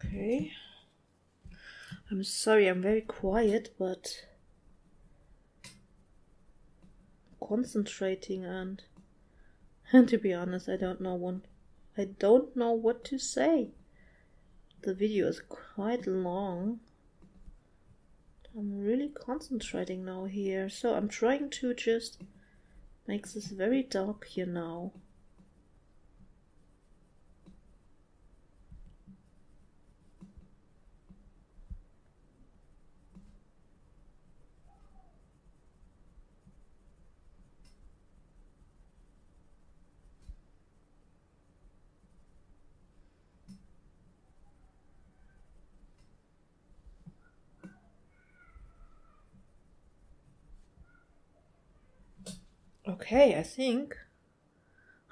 Okay. I'm sorry, I'm very quiet, but concentrating and to be honest, I don't know what to say. The video is quite long. I'm really concentrating now here, so I'm trying to just make this very dark here now. Okay, I think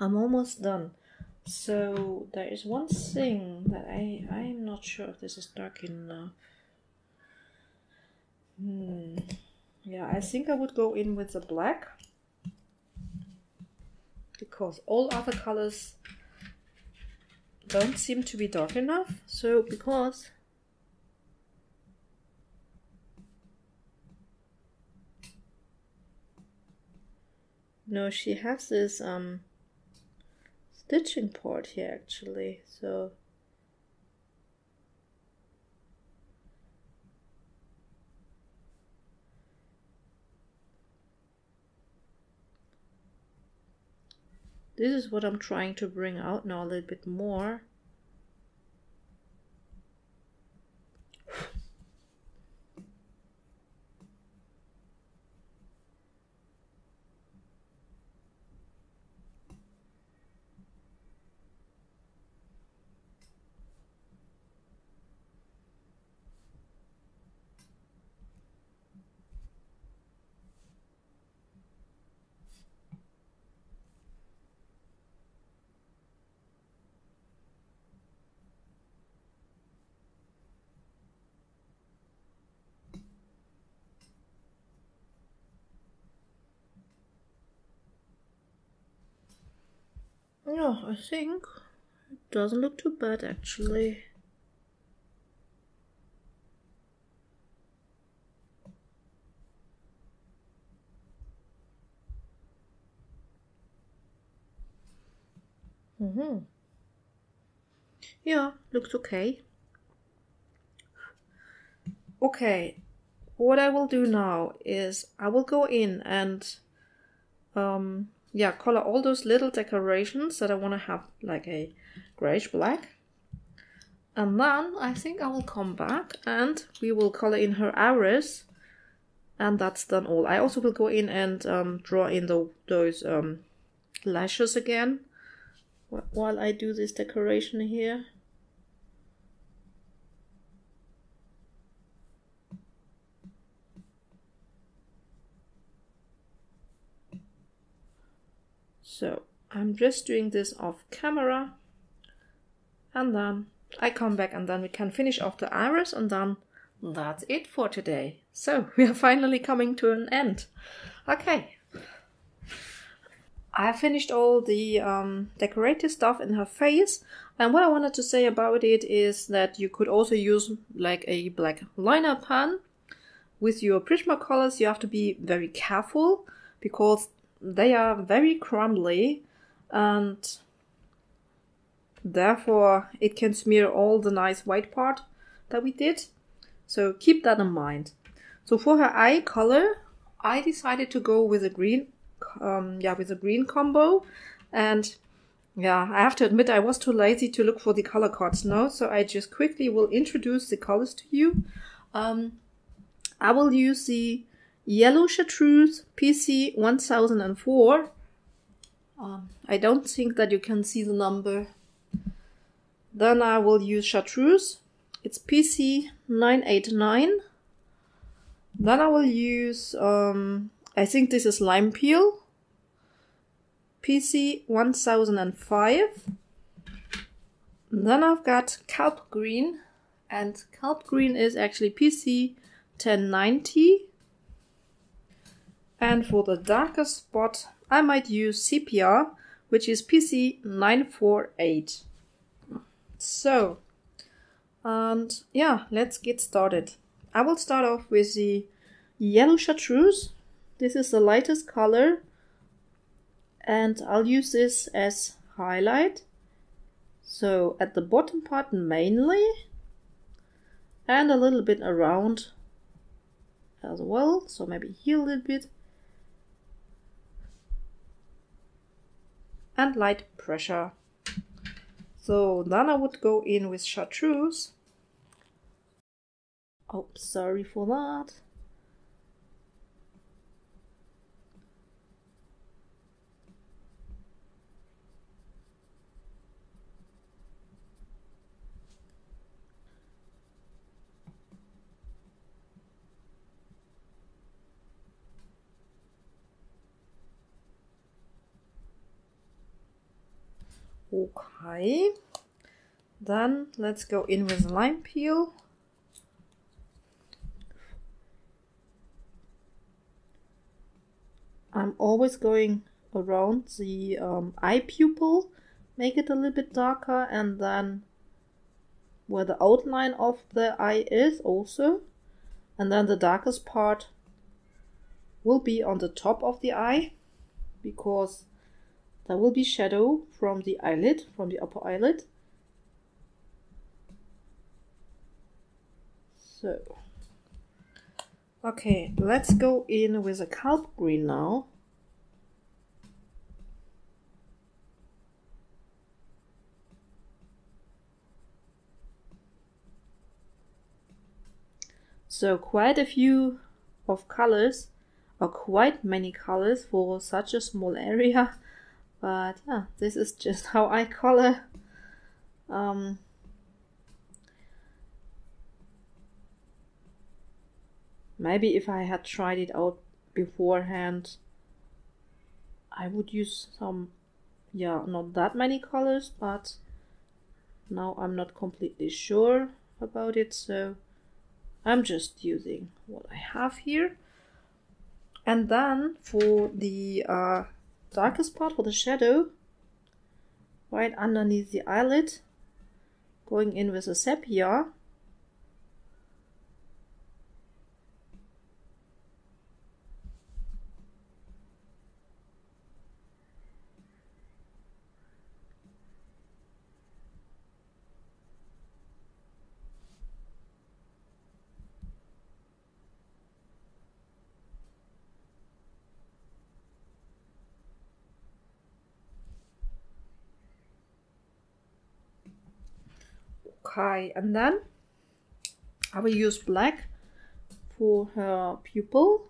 I'm almost done. So there is one thing that I'm not sure if this is dark enough. Yeah, I think I would go in with the black, because all other colors don't seem to be dark enough. So because no, she has this stitching part here actually, so this is what I'm trying to bring out now a little bit more. Yeah, I think it doesn't look too bad actually. Yeah, looks okay. Okay, what I will do now is I will go in and color all those little decorations that I want to have like a grayish black. And then I think I will come back and we will color in her iris. And that's done all. I also will go in and draw in those lashes again while I do this decoration here. So I'm just doing this off camera, and then I come back and then we can finish off the iris, and then that's it for today. So we are finally coming to an end. Okay. I finished all the decorative stuff in her face, and what I wanted to say about it is that you could also use like a black liner pen. With your Prismacolors you have to be very careful because they are very crumbly and therefore it can smear all the nice white part that we did. So keep that in mind. So for her eye color, I decided to go with a green, with a green combo. And yeah, I have to admit I was too lazy to look for the color cards now, so I just quickly will introduce the colors to you. I will use the Yellow Chartreuse PC 1004. I don't think that you can see the number. Then I will use Chartreuse. It's PC 989. Then I will use, I think this is Lime Peel. PC 1005. Then I've got Kelp Green. And Kelp Green is actually PC 1090. And for the darker spot, I might use Sepia, which is PC 948. So, and yeah, let's get started. I will start off with the Yellow Chartreuse. This is the lightest color. And I'll use this as highlight. So at the bottom part mainly. And a little bit around as well. So maybe here a little bit. And light pressure. So then I would go in with Chartreuse. Oh, sorry for that. Okay, then let's go in with Lime Peel. I'm always going around the eye pupil, make it a little bit darker, and then where the outline of the eye is also. And then the darkest part will be on the top of the eye, because there will be shadow from the eyelid, from the upper eyelid. So, okay, let's go in with a kelp green now. So quite a few of colors, or quite many colors for such a small area. But yeah, this is just how I color. Maybe if I had tried it out beforehand, I would use some, yeah, not that many colors, but now I'm not completely sure about it, so I'm just using what I have here. And then for the darkest part, for the shadow, right underneath the eyelid, going in with a sepia. Okay, and then I will use black for her pupil.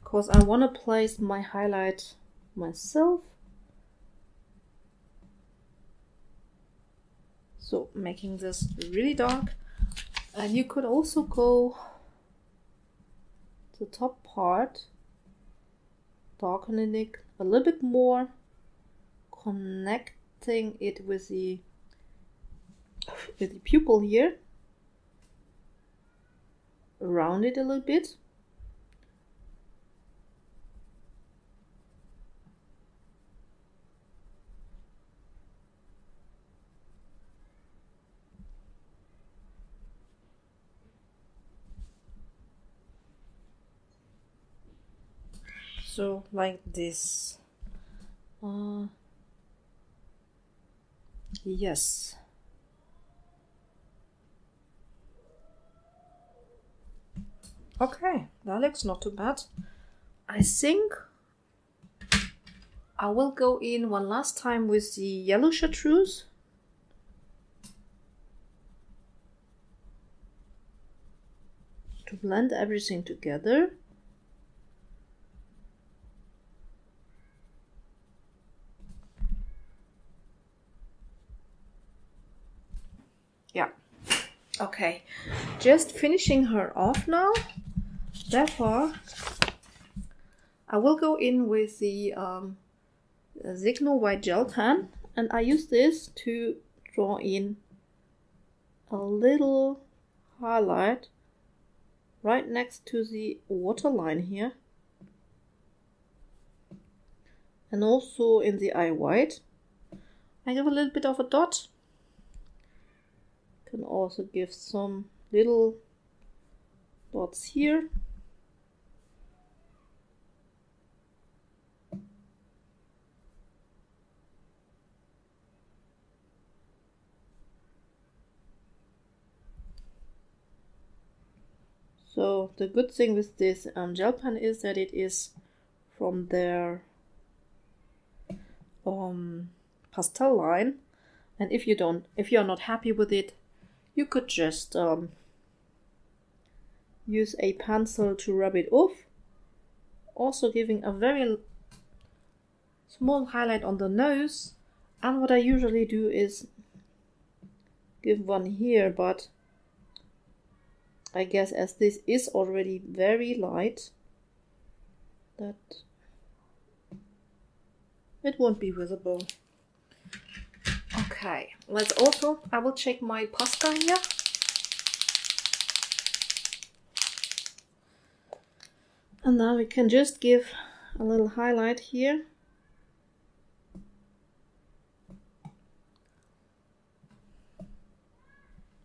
Because I want to place my highlight myself. So making this really dark. And you could also go to the top part, darkening it a little bit more, connecting it with the pupil here, around it a little bit. So like this. Yes. Okay, that looks not too bad. I think I will go in one last time with the yellow chartreuse. To blend everything together. Yeah. Okay, just finishing her off now. Therefore, I will go in with the Signo White Gel Pen, and I use this to draw in a little highlight right next to the waterline here, and also in the eye white. I give a little bit of a dot. Can also give some little dots here. So the good thing with this gel pen is that it is from their pastel line, and if you're not happy with it, you could just use a pencil to rub it off, also giving a very small highlight on the nose. And what I usually do is give one here, but I guess as this is already very light, that it won't be visible. Okay, I will check my pasta here. And now we can just give a little highlight here.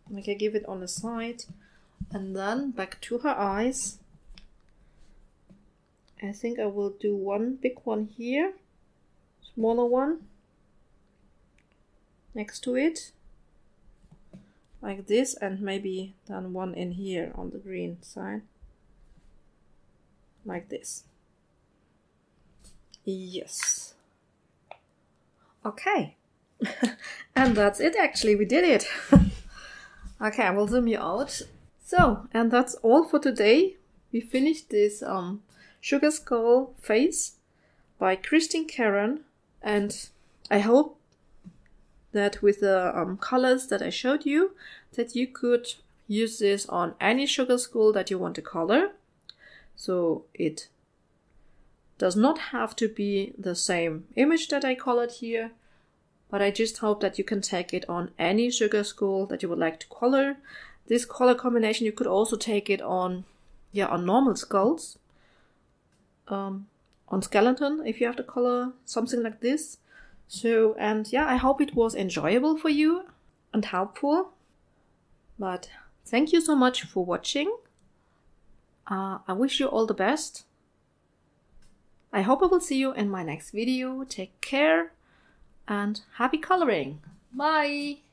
We can give it on the side. And then back to her eyes. I think I will do one big one here, smaller one next to it, like this, and maybe then one in here on the green side, like this. Yes. Okay. And that's it actually, we did it. Okay, I will zoom you out. So, and that's all for today. We finished this Sugar Skull face by Chrstine Karron, and I hope that with the colors that I showed you, that you could use this on any sugar skull that you want to color. So it does not have to be the same image that I colored here, but I just hope that you can take it on any sugar skull that you would like to color. This color combination, you could also take it on, on normal skulls, on skeleton, if you have to color something like this. So, and I hope it was enjoyable for you and helpful. But thank you so much for watching. I wish you all the best. I hope I will see you in my next video. Take care and happy coloring. Bye!